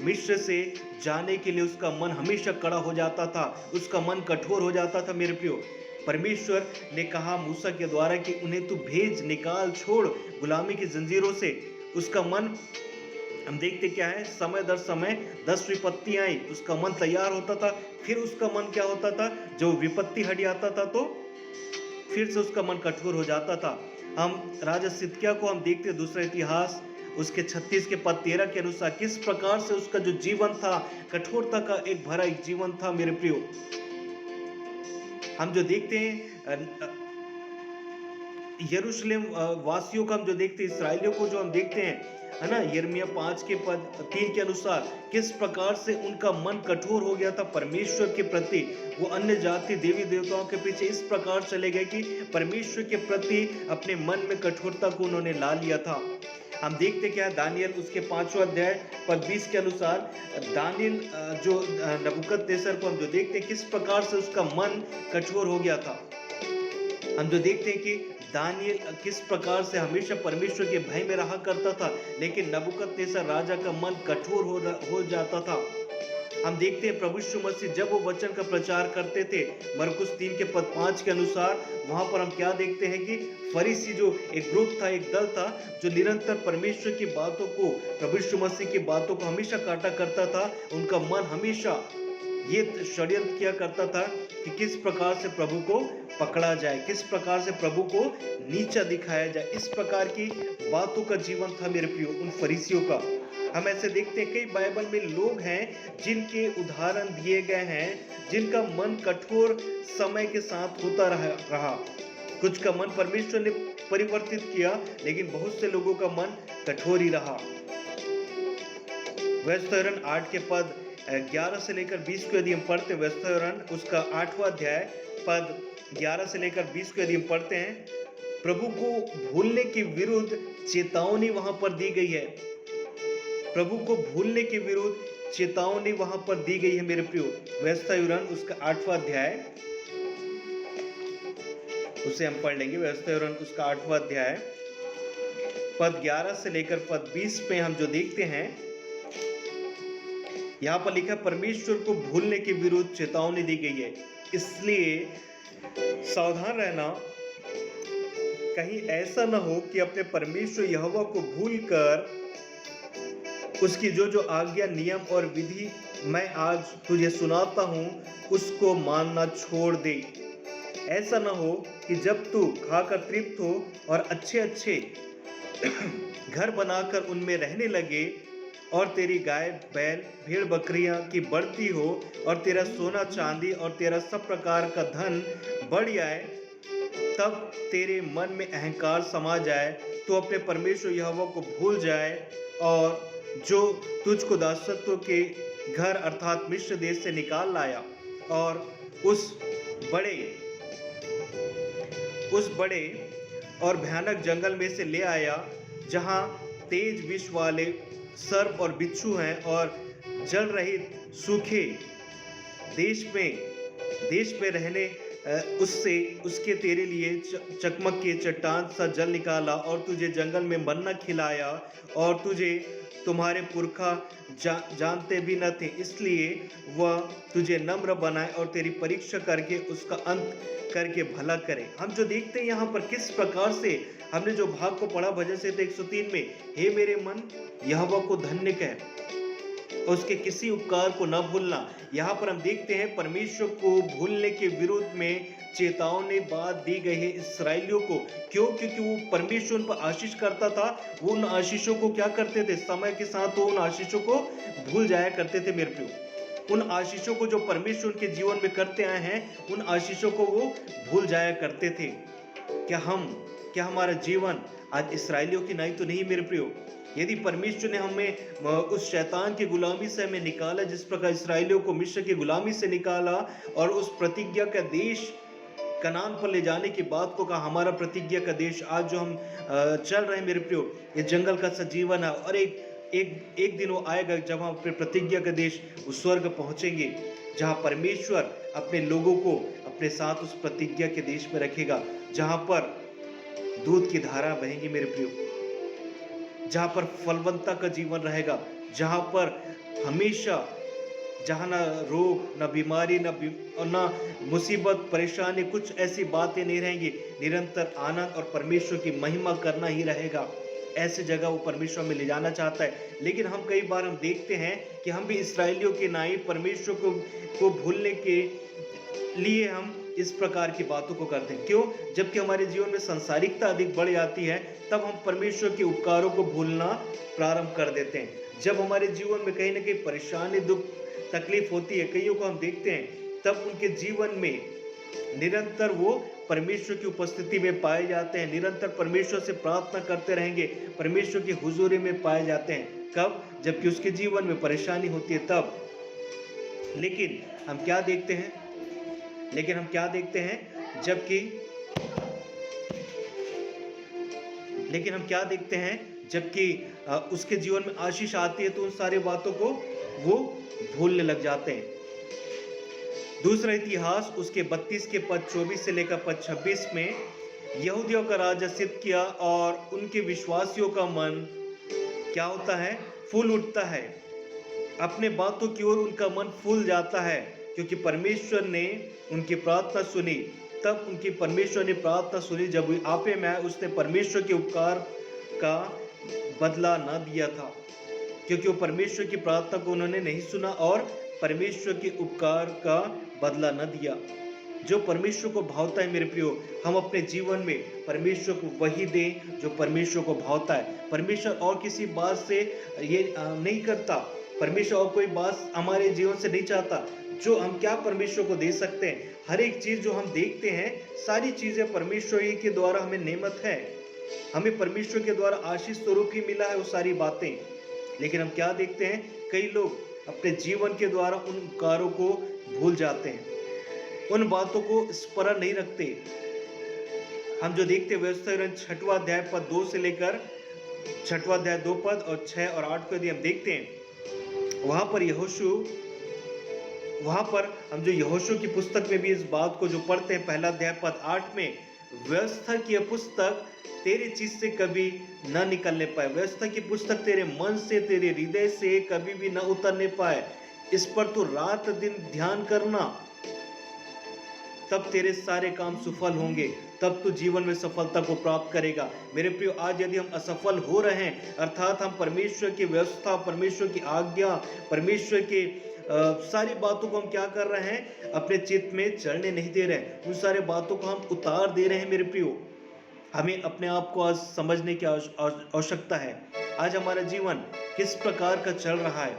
Speaker 1: मिस्र से जाने के लिए उसका मन हमेशा कड़ा हो जाता था, उसका मन कठोर हो जाता था। मेरे प्रियो, परमेश्वर ने कहा मूसा के द्वारा कि उन्हें तू भेज, निकाल, छोड़ गुलामी की जंजीरों से। उसका मन हम देखते क्या है, समय दर समय 10 विपत्ति आई, उसका मन तैयार होता था, फिर उसका मन क्या होता था, जो विपत्ति हट जाता था तो फिर से उसका मन कठोर हो जाता था। हम राजा सिदकिय्याह को हम देखते दूसरा इतिहास उसके 36 के पद 13 के अनुसार किस प्रकार से उसका जो जीवन था, कठोरता का एक भरा एक जीवन था मेरे प्रियो। हम जो देखते हैं यरूशलेम वासियों का हम जो देखते हैं, इसराइलियों को जो हम देखते हैं, है ना, यिर्मयाह 5 के पद 3 के अनुसार किस प्रकार से उनका मन कठोर हो गया था परमेश्वर के प्रति। वो अन्य जाति देवी देवताओं के पीछे इस प्रकार चले गए कि परमेश्वर के प्रति अपने मन में कठोरता को उन्होंने ला लिया था। हम देखते क्या है, दानियल उसके 5वां अध्याय पद 20 के अनुसार दानियल जो नबूकदनेस्सर को हम जो देखते हैं किस प्रकार से उसका मन कठोर हो गया था। हम जो देखते हैं कि दानियल किस प्रकार से हमेशा परमेश्वर के भय में रहा करता था, लेकिन नबूकदनेस्सर राजा का मन कठोर हो जाता था। हम देखते हैं प्रभु यीशु मसीह जब वो वचन का प्रचार करते थे, मरकुस 3 के पद 5 के अनुसार, वहां पर हम क्या देखते हैं कि फरीसी जो एक ग्रुप था, एक दल था, जो निरंतर परमेश्वर की बातों को, प्रभु यीशु मसीह की बातों को हमेशा काटा करता था। उनका मन हमेशा ये षड्यंत्र किया करता था कि किस प्रकार से प्रभु को पकड़ा जाए, किस प्रकार से प्रभु को नीचा दिखाया जाए। इस प्रकार की बातों का जीवन था मेरे प्रियो उन फरीसियों का। हम ऐसे देखते हैं कई बाइबल में लोग हैं जिनके उदाहरण दिए गए हैं, जिनका मन कठोर समय के साथ होता रहा। कुछ का मन परमेश्वर ने परिवर्तित किया, लेकिन बहुत से लोगों का मन कठोर ही रहा। व्यस्तरण 8 के पद 11 से लेकर 20 को यदि हम पढ़ते हैं, व्यस्तरण उसका 8वां अध्याय पद 11 से लेकर 20 को यदि हम पढ़ते हैं, प्रभु को भूलने के विरुद्ध चेतावनी वहां पर दी गई है। प्रभु को भूलने के विरुद्ध चेतावनी वहां पर दी गई है मेरे प्रियो। व्यस्तरण उसका 8वां अध्याय, उसे हम पढ़ लेंगे। व्यस्तरण उसका 8वां अध्याय पद 11 से लेकर पद 20 पे हम जो देखते हैं, यहाँ पर लिखा परमेश्वर को भूलने के विरुद्ध चेतावनी दी गई है, इसलिए सावधान रहना, कहीं ऐसा न हो कि अपने परमेश्वर यहोवा को भूलकर उसकी जो आज्ञा, नियम और विधि मैं आज तुझे सुनाता हूँ उसको मानना छोड़ दे। ऐसा न हो कि जब तू खाकर तृप्त हो और अच्छे अच्छे घर बनाकर उनमें रहने लगे और तेरी गाय बैल भेड़ बकरियां की बढ़ती हो और तेरा सोना चांदी और तेरा सब प्रकार का धन बढ़ जाए, तब तेरे मन में अहंकार समा जाए, तो अपने परमेश्वर यहोवा को भूल जाए और जो तुझको दासत्व के घर अर्थात मिस्र देश से निकाल लाया और उस बड़े और भयानक जंगल में से ले आया, जहां तेज विष वाले सर्प और बिच्छू हैं और जल रहित सूखे देश में रहने उसके तेरे लिए चकमक के चट्टान सा जल निकाला और तुझे जंगल में मन्ना खिलाया और तुझे तुम्हारे पुरखा जानते भी न थे, इसलिए वह तुझे नम्र बनाए और तेरी परीक्षा करके उसका अंत करके भला करे। हम जो देखते हैं यहाँ पर किस प्रकार से हमने जो भाग को पढ़ा भजन से 103 में, हे मेरे मन यहोवा को धन्य कह, उसके किसी उपकार को न भूलना। यहाँ पर हम देखते हैं परमेश्वर को भूलने के विरुद्ध में चेतावनी बात दी गई है इसराइलियों को। क्यों? क्योंकि वो परमेश्वर पर आशीष करता था, वो उन आशीषों को क्या करते थे, समय के साथ वो उन आशीषों को भूल जाया करते थे मेरे प्रियो। उन आशीषों को जो परमेश्वर के जीवन में करते आए हैं, उन आशीषों को वो भूल जाया करते थे। क्या हमारा जीवन आज इसराइलियों की नाई तो नहीं मेरे प्रियो? यदि परमेश्वर ने हमें उस शैतान की गुलामी से हमें निकाला, जिस प्रकार इसराइलियों को मिस्र की गुलामी से निकाला और उस प्रतिज्ञा का देश कनान पर ले जाने की बात को कहा, हमारा प्रतिज्ञा का देश आज जो हम चल रहे हैं मेरे प्रियो, ये जंगल का सा जीवन है। और एक दिन वो आएगा जब हम अपने प्रतिज्ञा का देश उस स्वर्ग पहुंचेंगे, जहां परमेश्वर अपने लोगों को अपने साथ उस प्रतिज्ञा के देश में रखेगा, जहां पर दूध की धारा बहेंगी मेरे प्रियो, जहां पर फलवंता का जीवन रहेगा, जहां पर हमेशा, जहां ना रोग, ना बीमारी, ना मुसीबत, परेशानी, कुछ ऐसी बातें नहीं रहेंगी। निरंतर आनंद और परमेश्वर की महिमा करना ही रहेगा। ऐसे जगह वो परमेश्वर में ले जाना चाहता है। लेकिन हम कई बार हम देखते हैं कि हम भी इसराइलियों के नाई परमेश्वर को भूलने के लिए हम इस प्रकार की बातों को करते हैं। क्यों? जबकि हमारे जीवन में सांसारिकता अधिक बढ़ जाती है, तब हम परमेश्वर के उपकारों को भूलना प्रारंभ कर देते हैं। जब हमारे जीवन में कहीं ना कहीं परेशानी, दुख, तकलीफ होती है, कईयों को हम देखते हैं, तब उनके जीवन में निरंतर वो परमेश्वर की उपस्थिति में पाए जाते हैं, निरंतर परमेश्वर से प्रार्थना करते रहेंगे, परमेश्वर की हुजूरी में पाए जाते हैं। कब? जबकि उसके जीवन में परेशानी होती है तब। लेकिन हम क्या देखते हैं? जबकि उसके जीवन में आशीष आती है तो उन सारी बातों को वो भूलने लग जाते हैं। दूसरा इतिहास उसके 32 के पद 24 से लेकर पद 26 में यहूदियों का राजा सिदकिय्याह और उनके विश्वासियों का मन क्या होता है? फूल उठता है। अपने बातों की ओर उनका मन फूल जाता है, क्योंकि परमेश्वर ने उनकी प्रार्थना सुनी। तब उनकी परमेश्वर ने प्रार्थना सुनी। जब वो आपे में आए, उसने परमेश्वर के उपकार का बदला न दिया था, क्योंकि वो परमेश्वर की प्रार्थना को उन्होंने नहीं सुना और परमेश्वर के उपकार का बदला न दिया। जो परमेश्वर को भावता है मेरे प्रियो, हम अपने जीवन में परमेश्वर को वही दें जो परमेश्वर को भावता है। परमेश्वर और किसी बात से ये नहीं करता, परमेश्वर और कोई बात हमारे जीवन से नहीं चाहता। जो हम क्या परमेश्वर को दे सकते हैं? हर एक चीज जो हम देखते हैं, सारी चीजें परमेश्वर ही के द्वारा हमें नेमत है, हमें परमेश्वर के द्वारा आशीष स्वरूप ही मिला है वो सारी बातें। लेकिन हम क्या देखते हैं? कई लोग अपने जीवन के द्वारा उन उपकारों को भूल जाते हैं, उन बातों को स्मरण नहीं रखते। हम जो देखते हैं व्यवस्था 6वां अध्याय पद 2 से लेकर 6वां अध्याय 2 पद और 6 और 8 को यदि हम देखते हैं, वहां पर हम जो यहोशू की पुस्तक में भी इस बात को जो पढ़ते हैं, पहला अध्याय पद 8 में, व्यवस्था की पुस्तक तेरे चीज से कभी न निकलने पाए, व्यवस्था की पुस्तक तेरे मन से, तेरे हृदय से कभी भी न उतरने पाए। इस पर तू रात दिन ध्यान करना, तब तेरे सारे काम सफल होंगे, तब तू जीवन में सफलता को प्राप्त करेगा। मेरे प्रियो, आज यदि हम असफल हो रहे हैं, अर्थात हम परमेश्वर की व्यवस्था, परमेश्वर की आज्ञा, परमेश्वर के सारी बातों को हम क्या कर रहे हैं? अपने चित्त में चढ़ने नहीं दे रहे हैं, उन सारे बातों को हम उतार दे रहे हैं। मेरे प्रियो, हमें अपने आप को आज समझने की आवश्यकता है। आज हमारा जीवन किस प्रकार का चल रहा है?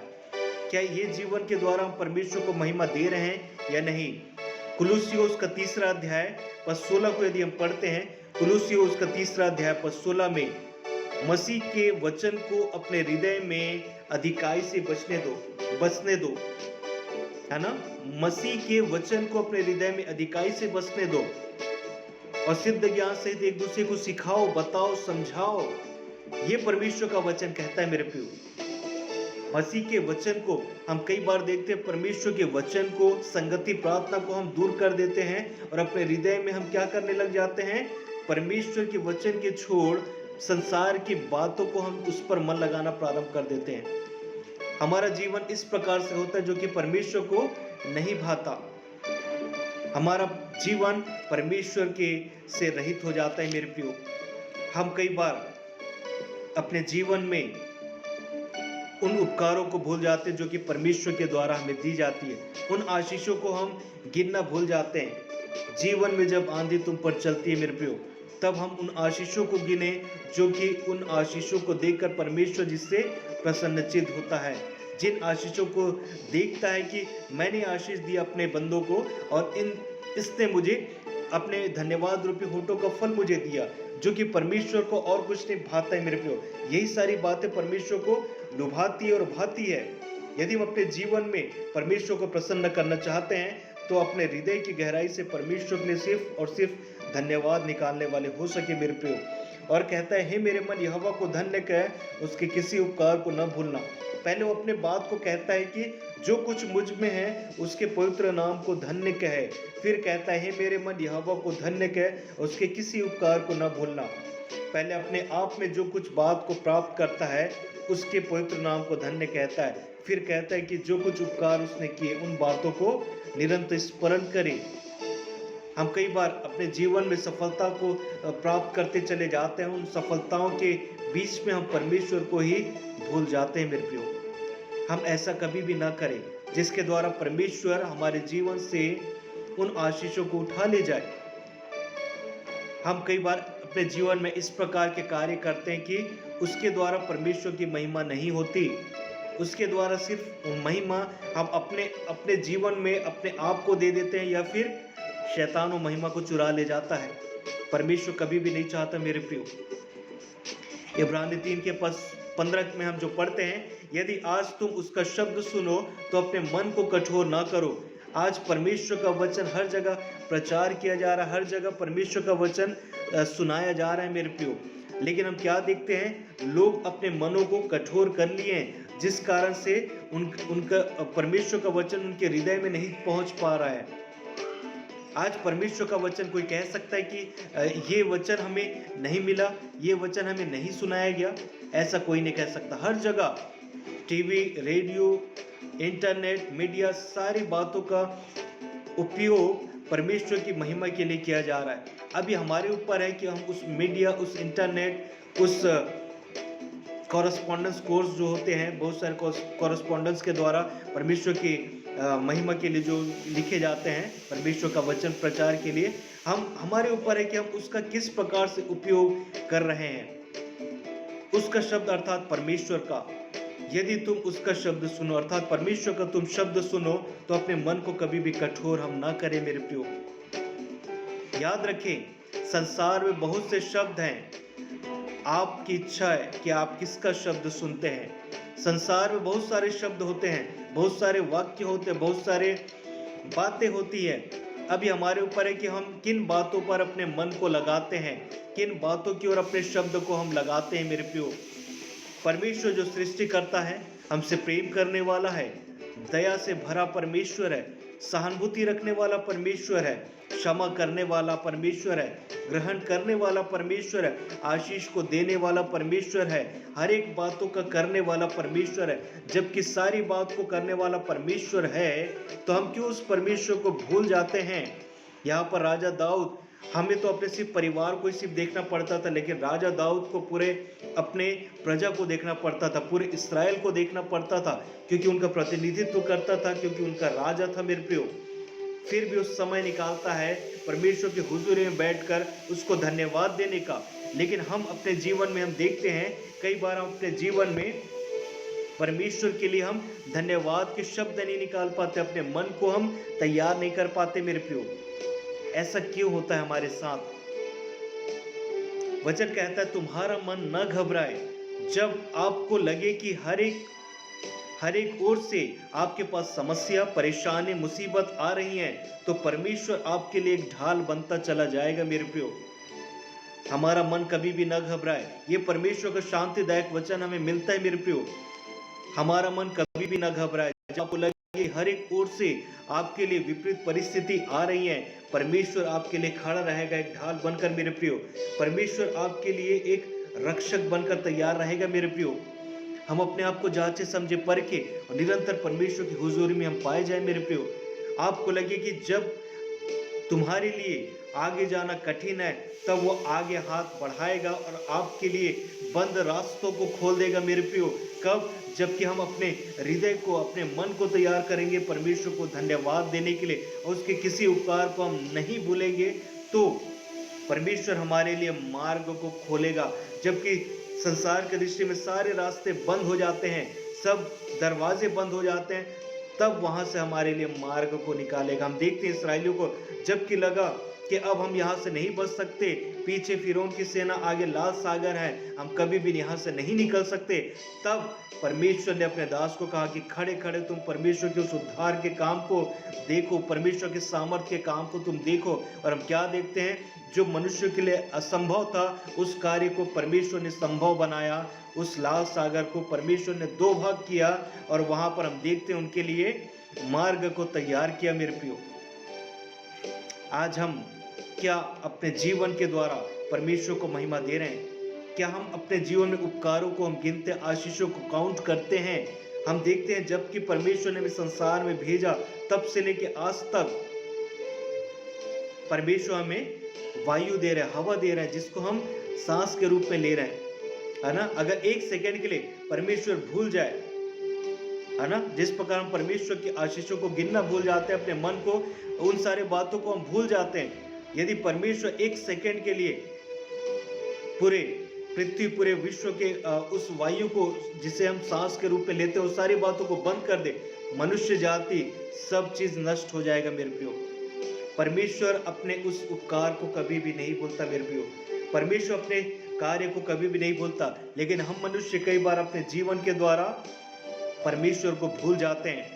Speaker 1: क्या ये जीवन के द्वारा हम परमेश्वर को महिमा दे रहे हैं या नहीं? कुलुस्सियों उसका 3रा अध्याय पद 16 को यदि हम पढ़ते हैं, कुलुस्सियों उसका 3रा अध्याय पद 16 में, मसीह के वचन को अपने हृदय में अधिकाई से बसने दो, है ना? मसीह के वचन को अपने हृदय में अधिकाई से बसने दो और सिद्ध ज्ञान सहित एक दूसरे को सिखाओ, बताओ, समझाओ। ये परमेश्वर का वचन कहता है मेरे प्रियो। मसीह के वचन को हम कई बार देखते हैं, परमेश्वर के वचन को, संगति, प्रार्थना को हम दूर कर देते हैं और अपने हृदय में हम क्या करने लग जाते हैं? परमेश्वर के वचन के छोड़ संसार की बातों को हम उस पर मन लगाना प्रारंभ कर देते हैं। हमारा जीवन इस प्रकार से होता है जो कि परमेश्वर को नहीं भाता। हमारा जीवन परमेश्वर के से रहित हो जाता है मेरे प्रियो। हम कई बार अपने जीवन में उन उपकारों को भूल जाते हैं जो कि परमेश्वर के द्वारा हमें दी जाती है, उन आशीषों को हम गिनना भूल जाते हैं। जीवन में जब आंधी तुम पर चलती है मेरे प्रियो, तब हम उन आशीषों को गिने जो कि उन आशीषों को देखकर परमेश्वर जिससे प्रसन्नचित्त होता है, जिन आशीषों को देखता है कि मैंने आशीष दिया अपने बंदों को और इसने मुझे अपने धन्यवाद रूपी होठों का फल मुझे दिया, जो कि परमेश्वर को और कुछ नहीं भाता है मेरे प्रियो। यही सारी बातें परमेश्वर को लुभाती है और भाती है। यदि हम अपने जीवन में परमेश्वर को प्रसन्न करना चाहते हैं तो अपने हृदय की गहराई से परमेश्वर के लिए सिर्फ और सिर्फ धन्यवाद निकालने वाले हो सके मेरे प्रियो। और कहता है, हे मेरे मन यहोवा को धन्य कह, उसके किसी उपकार को न भूलना। पहले वो अपने बात को कहता है कि जो कुछ मुझ में है उसके पवित्र नाम को धन्य कहे। फिर कहता है, हे मेरे मन यहोवा को धन्य कह, उसके किसी उपकार को न भूलना। पहले अपने आप में जो कुछ बात को प्राप्त करता है उसके पवित्र नाम को धन्य कहता है। फिर कहता है कि जो कुछ उपकार उसने किए उन बातों को निरंतर स्मरण करे। हम कई बार अपने जीवन में सफलता को प्राप्त करते चले जाते हैं, उन सफलताओं के बीच में हम परमेश्वर को ही भूल जाते हैं मेरे प्रियो। हम ऐसा कभी भी ना करें जिसके द्वारा परमेश्वर हमारे जीवन से उन आशीषों को उठा ले जाए। हम कई बार अपने जीवन में इस प्रकार के कार्य करते हैं कि उसके द्वारा परमेश्वर की महिमा नहीं होती, उसके द्वारा सिर्फ महिमा हम अपने अपने जीवन में अपने आप को दे देते हैं, या फिर शैतान वो महिमा को चुरा ले जाता है। परमेश्वर कभी भी नहीं चाहता मेरे प्रियो। इब्रानी 3 के 15 में हम जो पढ़ते हैं, यदि आज तुम उसका शब्द सुनो तो अपने मन को कठोर ना करो। आज परमेश्वर का वचन हर जगह प्रचार किया जा रहा है, हर जगह परमेश्वर का वचन सुनाया जा रहा है मेरे प्रियो, लेकिन हम क्या देखते हैं, लोग अपने मनों को कठोर कर लिए हैं, जिस कारण से उनका परमेश्वर का वचन उनके हृदय में नहीं पहुंच पा रहा है। आज परमेश्वर का वचन कोई कह सकता है कि ये वचन हमें नहीं मिला, ये वचन हमें नहीं सुनाया गया? ऐसा कोई नहीं कह सकता। हर जगह टीवी, रेडियो, इंटरनेट, मीडिया, सारी बातों का उपयोग परमेश्वर की महिमा के लिए किया जा रहा है। अभी हमारे ऊपर है कि हम उस मीडिया, उस इंटरनेट, उस कॉरेस्पॉन्डेंस कोर्स जो होते हैं, बहुत सारे कॉरेस्पॉन्डेंस के द्वारा परमेश्वर की महिमा के लिए जो लिखे जाते हैं परमेश्वर का वचन प्रचार के लिए, हमारे ऊपर है कि हम उसका किस प्रकार से उपयोग कर रहे हैं। उसका शब्द अर्थात परमेश्वर का, यदि तुम उसका शब्द सुनो अर्थात परमेश्वर का तुम शब्द सुनो तो अपने मन को कभी भी कठोर हम ना करें मेरे प्रियो। याद रखें, संसार में बहुत से शब्द हैं, आपकी इच्छा है कि आप किसका शब्द सुनते हैं। संसार में बहुत सारे शब्द होते हैं, बहुत सारे वाक्य होते हैं, बहुत सारे बातें होती है। अभी हमारे ऊपर है कि हम किन बातों पर अपने मन को लगाते हैं, किन बातों की ओर अपने शब्द को हम लगाते हैं मेरे प्रियो। परमेश्वर जो सृष्टि करता है, हमसे प्रेम करने वाला है, दया से भरा परमेश्वर है, सहानुभूति रखने वाला परमेश्वर है, क्षमा करने वाला परमेश्वर है, ग्रहण करने वाला परमेश्वर है, आशीष को देने वाला परमेश्वर है, हर एक बातों का करने वाला परमेश्वर है। जबकि सारी बात को करने वाला परमेश्वर है, तो हम क्यों उस परमेश्वर को भूल जाते हैं। यहाँ पर राजा दाऊद, हमें तो अपने सिर्फ परिवार को ही सिर्फ देखना पड़ता था, लेकिन राजा दाऊद को पूरे अपने प्रजा को देखना पड़ता था, पूरे इस्राएल को देखना पड़ता था, क्योंकि उनका प्रतिनिधित्व करता था, क्योंकि उनका राजा था मेरे प्रियो। फिर भी उस समय निकालता है परमेश्वर की हुजूरी में बैठकर उसको धन्यवाद देने का। लेकिन हम अपने जीवन में हम देखते हैं, कई बार हम अपने जीवन में परमेश्वर के लिए हम धन्यवाद के शब्द नहीं निकाल पाते, अपने मन को हम तैयार नहीं कर पाते मेरे प्रियो। ऐसा क्यों होता है हमारे साथ? वचन कहता है, तुम्हारा मन न घबराए। जब आपको लगे कि हर एक ओर से आपके पास समस्या, परेशानी, मुसीबत आ रही हैं, तो परमेश्वर आपके लिए एक ढाल बनता चला जाएगा मेरे प्रियो। हमारा मन कभी भी न घबराए, ये परमेश्वर का शांतिदायक वचन हमें मिलता है मेरे प्रियो। हमारा मन कभी भी न घबराए। जब आपको लगे हर एक ओर से आपके लिए विपरीत परिस्थिति आ रही है, परमेश्वर आपके लिए खड़ा रहेगा एक ढाल बनकर मेरे प्रियो। परमेश्वर आपके लिए एक रक्षक बनकर तैयार रहेगा मेरे प्रियो। हम अपने आप को जांचे समझे परखे और निरंतर परमेश्वर की हुजूरी में हम पाए जाए मेरे प्रियो। आपको लगे कि जब तुम्हारे लिए आगे जाना कठिन है, तब वो आगे हाथ बढ़ाएगा और आपके लिए बंद रास्तों को खोल देगा मेरे प्रियो। कब? जबकि हम अपने हृदय को, अपने मन को तैयार करेंगे परमेश्वर को धन्यवाद देने के लिए, और उसके किसी उपकार को हम नहीं भूलेंगे, तो परमेश्वर हमारे लिए मार्ग को खोलेगा। जबकि संसार के दृष्टि में सारे रास्ते बंद हो जाते हैं, सब दरवाजे बंद हो जाते हैं, तब वहां से हमारे लिए मार्ग को निकालेगा। हम देखते हैं इस्राएलियों को, जबकि लगा कि अब हम यहाँ से नहीं बच सकते, पीछे फिरौन की सेना, आगे लाल सागर है, हम कभी भी यहाँ से नहीं निकल सकते, तब परमेश्वर ने अपने दास को कहा कि खड़े खड़े तुम परमेश्वर के उस उद्धार के काम को देखो, परमेश्वर के सामर्थ्य के काम को तुम देखो। और हम क्या देखते हैं, जो मनुष्य के लिए असंभव था, उस कार्य को परमेश्वर ने संभव बनाया। उस लाल सागर को परमेश्वर ने 2 भाग किया, और वहां पर हम देखते हैं उनके लिए मार्ग को तैयार किया मेरे प्रियो। आज हम क्या अपने जीवन के द्वारा परमेश्वर को महिमा दे रहे हैं? क्या हम अपने जीवन में उपकारों को हम गिनते, आशीषों को काउंट करते हैं? हम देखते हैं, जबकि परमेश्वर ने हमें संसार में भेजा, तब से लेके आज तक परमेश्वर हमें वायु दे रहा है, हवा दे रहा है, जिसको हम सांस के रूप में ले रहे हैं, है ना। अगर एक सेकंड के लिए परमेश्वर भूल जाए, है ना, जिस प्रकार हम परमेश्वर की आशीषों को गिनना भूल जाते हैं, अपने मन को, उन सारे बातों को हम भूल जाते हैं, यदि परमेश्वर एक सेकंड के लिए पूरे पृथ्वी, पूरे विश्व के उस वायु को जिसे हम सांस के रूप में लेते हैं, उस सारी बातों को बंद कर दे, मनुष्य जाति सब चीज नष्ट हो जाएगा मेरे प्रियो। परमेश्वर अपने उस उपकार को कभी भी नहीं भूलता मेरे प्रियो। परमेश्वर अपने कार्य को कभी भी नहीं भूलता, लेकिन हम मनुष्य कई बार अपने जीवन के द्वारा परमेश्वर को भूल जाते हैं।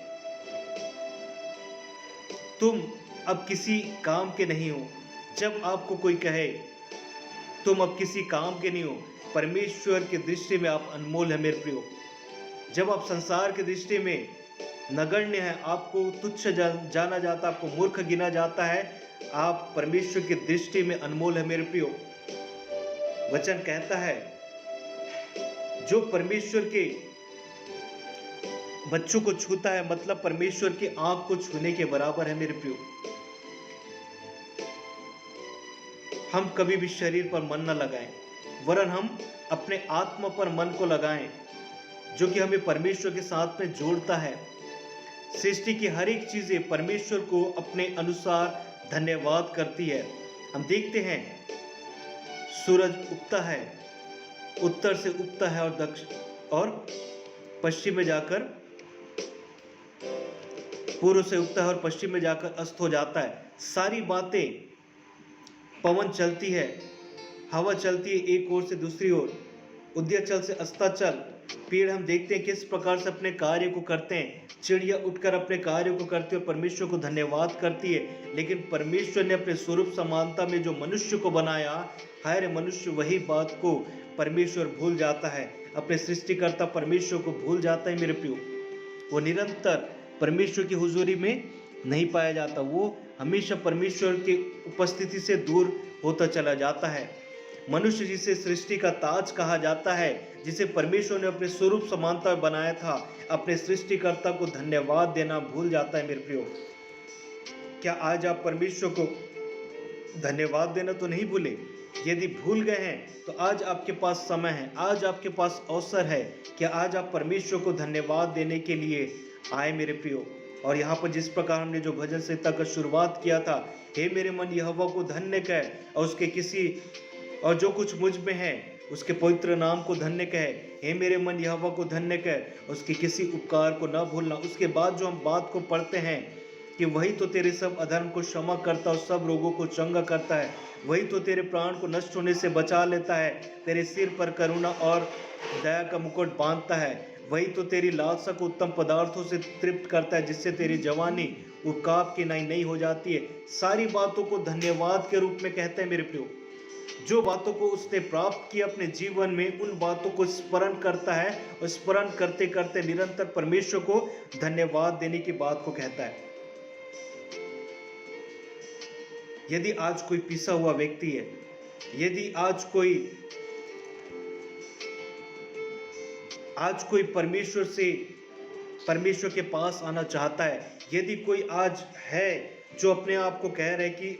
Speaker 1: तुम अब किसी काम के नहीं हो। जब आपको कोई कहे तुम अब किसी काम के नहीं हो, परमेश्वर की दृष्टि में आप अनमोल है मेरे प्रियो। जब आप संसार की दृष्टि में नगण्य है, आपको तुच्छ जाना जाता, आपको मूर्ख गिना जाता है, आप परमेश्वर की दृष्टि में अनमोल है मेरे प्रियो। वचन कहता है जो परमेश्वर के बच्चों को छूता है, मतलब परमेश्वर की आंख को छूने के बराबर है मेरे प्रियो। हम कभी भी शरीर पर मन न लगाएं, वरन हम अपने आत्मा पर मन को लगाएं, जो कि हमें परमेश्वर के साथ में जोड़ता है। सृष्टि की हर एक चीजें परमेश्वर को अपने अनुसार धन्यवाद करती है। हम देखते हैं सूरज उगता है, उत्तर से उगता है और दक्षिण और पश्चिम में जाकर, पूर्व से उगता है और पश्चिम में जाकर अस्त हो जाता है। सारी बातें, पवन चलती है, हवा चलती है एक ओर से दूसरी ओर, उदयाचल से अस्ताचल, पेड़ हम देखते हैं किस प्रकार से अपने कार्य को करते हैं, चिड़िया उठकर अपने कार्य को करती है और परमेश्वर को धन्यवाद करती है। लेकिन परमेश्वर ने अपने स्वरूप समानता में जो मनुष्य को बनाया, हर मनुष्य वही बात को परमेश्वर भूल जाता है, अपने सृष्टिकर्ता परमेश्वर को भूल जाता है मेरे प्रियो। वो निरंतर परमेश्वर की हुजूरी में नहीं पाया जाता, वो हमेशा परमेश्वर की उपस्थिति से दूर होता चला जाता है। मनुष्य जिसे सृष्टि का ताज कहा जाता है, जिसे परमेश्वर ने अपने स्वरूप समानता में बनाया था, अपने सृष्टिकर्ता को धन्यवाद देना भूल जाता है मेरे प्रियो। क्या आज आप परमेश्वर को धन्यवाद देना तो नहीं भूले? यदि भूल गए हैं तो आज आपके पास समय है, आज आपके पास अवसर है। क्या आज आप परमेश्वर को धन्यवाद देने के लिए आए मेरे प्रियो? और यहाँ पर जिस प्रकार हमने जो भजन संहिता का शुरुआत किया था, हे मेरे मन यहोवा को धन्य कह और उसके किसी और जो कुछ मुझ में है उसके पवित्र नाम को धन्य कहे। हे मेरे मन यहोवा को धन्य कह, उसके किसी उपकार को न भूलना। उसके बाद जो हम बात को पढ़ते हैं कि वही तो तेरे सब अधर्म को क्षमा करता और सब रोगों को चंगा करता है, वही तो तेरे प्राण को नष्ट होने से बचा लेता है, तेरे सिर पर करुणा और दया का मुकुट बांधता है, वही तो तेरी लालसा को उत्तम पदार्थों से तृप्त करता है, जिससे तेरी जवानी उकाब की नहीं हो जाती है। सारी बातों को धन्यवाद के रूप में कहते हैं मेरे प्रियो। जो बातों को उसने प्राप्त किया अपने जीवन में, उन बातों को स्मरण करता है और स्मरण करते करते निरंतर परमेश्वर को धन्यवाद देने की बात को कहता है। यदि आज कोई पिसा हुआ व्यक्ति है, यदि आज कोई परमेश्वर के पास आना चाहता है, यदि कोई आज है जो अपने आप को कह रहा है कि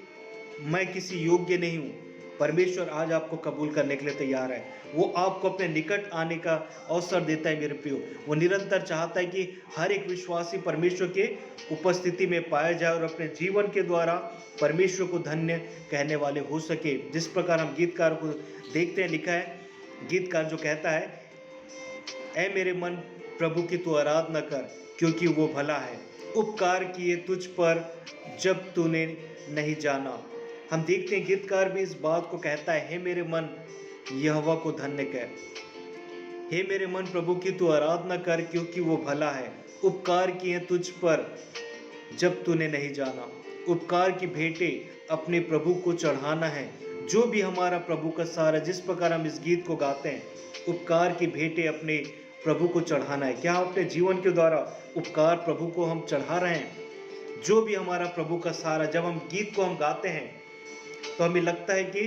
Speaker 1: मैं किसी योग्य नहीं हूं, परमेश्वर आज आपको कबूल करने के लिए तैयार है। वो आपको अपने निकट आने का अवसर देता है मेरे प्रियो। वो निरंतर चाहता है कि हर एक विश्वासी परमेश्वर के उपस्थिति में पाया जाए और अपने जीवन के द्वारा परमेश्वर को धन्य कहने वाले हो सके। जिस प्रकार हम गीतकार को देखते हैं, लिखा है, गीतकार जो कहता है, ऐ मेरे मन प्रभु की तू आराधना कर, क्योंकि वो भला है, उपकार किए तुझ पर जब तूने नहीं जाना। हम देखते हैं गीतकार भी इस बात को कहता है, हे मेरे मन यहोवा को धन्य कह, हे मेरे मन प्रभु की तू आराधना कर, क्योंकि वो भला है, उपकार किए तुझ पर जब तूने नहीं जाना। उपकार की भेंटे अपने प्रभु को चढ़ाना है। जो भी हमारा प्रभु का सहारा, जिस प्रकार हम इस गीत को गाते हैं, उपकार की भेंटे अपने प्रभु को चढ़ाना है। क्या अपने जीवन के द्वारा उपकार प्रभु को हम चढ़ा रहे हैं? जो भी हमारा प्रभु का सहारा, जब हम गीत को हम गाते हैं तो हमें लगता है कि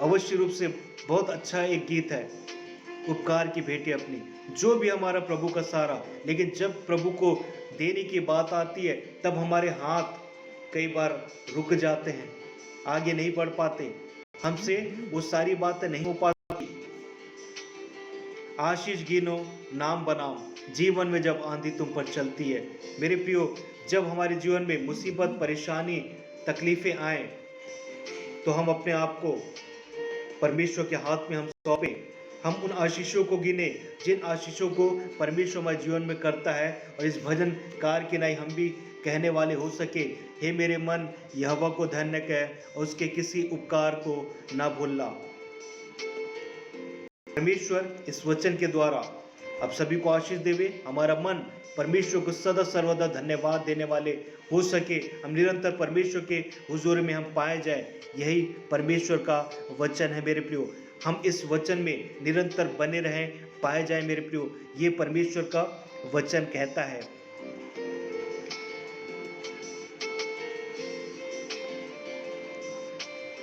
Speaker 1: अवश्य रूप से बहुत अच्छा एक गीत है, उपकार की भेंटे अपनी, जो भी हमारा प्रभु का सहारा। लेकिन जब प्रभु को देने की बात आती है, तब हमारे हाथ कई बार रुक जाते हैं, आगे नहीं बढ़ पाते, हमसे वो सारी बातें नहीं हो पाती। आशीष गिनो, नाम बनाओ, जीवन में जब आंधी तुम पर चलती है। मेरे प्रियो, जब हमारे जीवन में मुसीबत, परेशानी, तकलीफें आए, तो हम अपने आप को परमेश्वर के हाथ में हम सौंपें। हम उन आशीषों को गिने जिन आशीषों को परमेश्वर हमारे जीवन में करता है, और इस भजन कार की नहीं हम भी कहने वाले हो सके, हे मेरे मन यहोवा को धन्य कह और उसके किसी उपकार को ना भूलना। परमेश्वर इस वचन के द्वारा आप सभी को आशीष देवे। हमारा मन परमेश्वर को सदा सर्वदा धन्यवाद देने वाले हो सके, हम निरंतर परमेश्वर के हुजूर में हम पाए जाए, यही परमेश्वर का वचन है मेरे प्रियो। हम इस वचन में निरंतर बने रहें, पाए जाए मेरे प्रियो, ये परमेश्वर का वचन कहता है।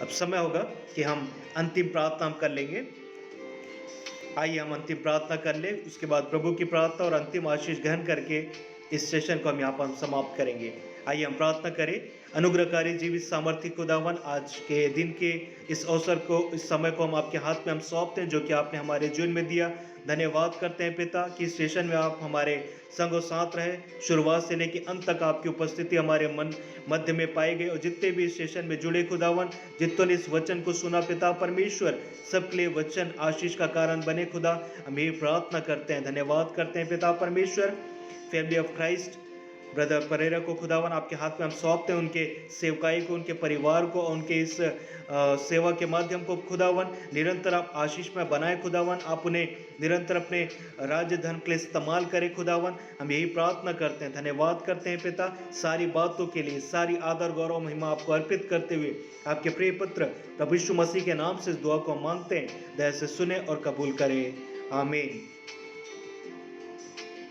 Speaker 1: अब समय होगा कि हम अंतिम प्रार्थना कर लेंगे। आइए हम अंतिम प्रार्थना कर ले, उसके बाद प्रभु की प्रार्थना और अंतिम आशीष ग्रहण करके इस सेशन को हम यहाँ पर समाप्त करेंगे। आइए हम प्रार्थना करें। अनुग्रहकारी जीवित सामर्थ्य खुदावन, आज के दिन के इस अवसर को, इस समय को हम आपके हाथ में हम सौंपते हैं जो कि आपने हमारे जीवन में दिया। धन्यवाद करते हैं पिता कि इस सेशन में आप हमारे संग और साथ रहे, शुरुआत से लेकर अंत तक आपकी उपस्थिति हमारे मन मध्य में पाई गई। और जितने भी इस सेशन में जुड़े खुदावन, जितनों ने इस वचन को सुना पिता परमेश्वर, सबके लिए वचन आशीष का कारण बने खुदा, हम ये प्रार्थना करते हैं, धन्यवाद करते हैं पिता परमेश्वर। Family of Christ brother Perera को खुदावन आपके हाथ में हम सौंपते हैं, उनके सेवकाई को, उनके परिवार को, उनके इस सेवा के माध्यम को खुदावन निरंतर आप आशीष में बनाए खुदावन, आप उन्हें निरंतर अपने राज्य धन के लिए इस्तेमाल करें खुदावन, हम यही प्रार्थना करते हैं, धन्यवाद करते हैं पिता। सारी बातों के लिए सारी आदर गौरव महिमा आपको अर्पित करते हुए आपके प्रिय पुत्र प्रभु यीशु मसीह के नाम से इस दुआ को मांगते हैं, दया से सुने और कबूल करें, आमीन।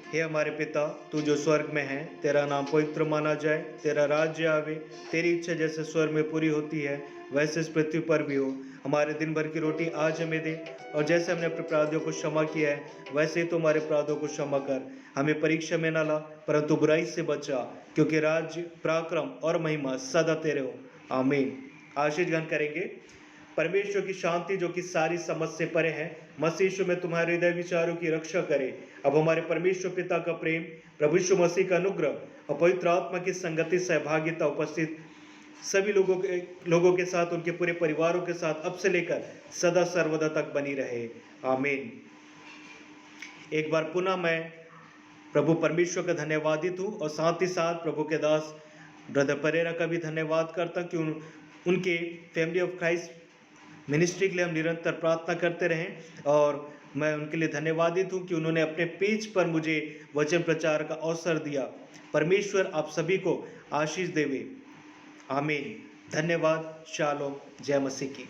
Speaker 1: हे हमारे पिता, तू जो स्वर्ग में है, तेरा नाम पवित्र माना जाए, तेरा राज्य आवे, तेरी इच्छा जैसे स्वर्ग में पूरी होती है वैसे इस पृथ्वी पर भी हो। हमारे दिन भर की रोटी आज हमें दे, और जैसे हमने अपने अपराधियों को क्षमा किया है वैसे ही तो हमारे अपराधों को क्षमा कर। हमें परीक्षा में न ला, परंतु बुराई से बचा, क्योंकि राज्य, पराक्रम और महिमा सदा तेरे हो, आमीन। आशीष ग्रहण करेंगे। परमेश्वर की शांति जो कि सारी समझ से परे है, मसीह यीशु में तुम्हारे हृदय विचारों की रक्षा करे। अब हमारे परमेश्वर पिता का प्रेम, प्रभु यीशु मसीह का अनुग्रह और पवित्र आत्मा की संगति, सहभागिता उपस्थित सभी लोगों के साथ, उनके पूरे परिवारों के साथ अब से लेकर सदा सर्वदा तक बनी रहे, आमीन। एक बार पुनः मैं प्रभु परमेश्वर का धन्यवादित हूँ, और साथ ही साथ प्रभु के दास ब्रदर परेरा का भी धन्यवाद करता हूँ कि उनके फैमिली ऑफ क्राइस्ट मिनिस्ट्री के लिए हम निरंतर प्रार्थना करते रहें। और मैं उनके लिए धन्यवादित हूँ कि उन्होंने अपने पेज पर मुझे वचन प्रचार का अवसर दिया। परमेश्वर आप सभी को आशीष देवे, आमीन। धन्यवाद। शालोम। जय मसीह की।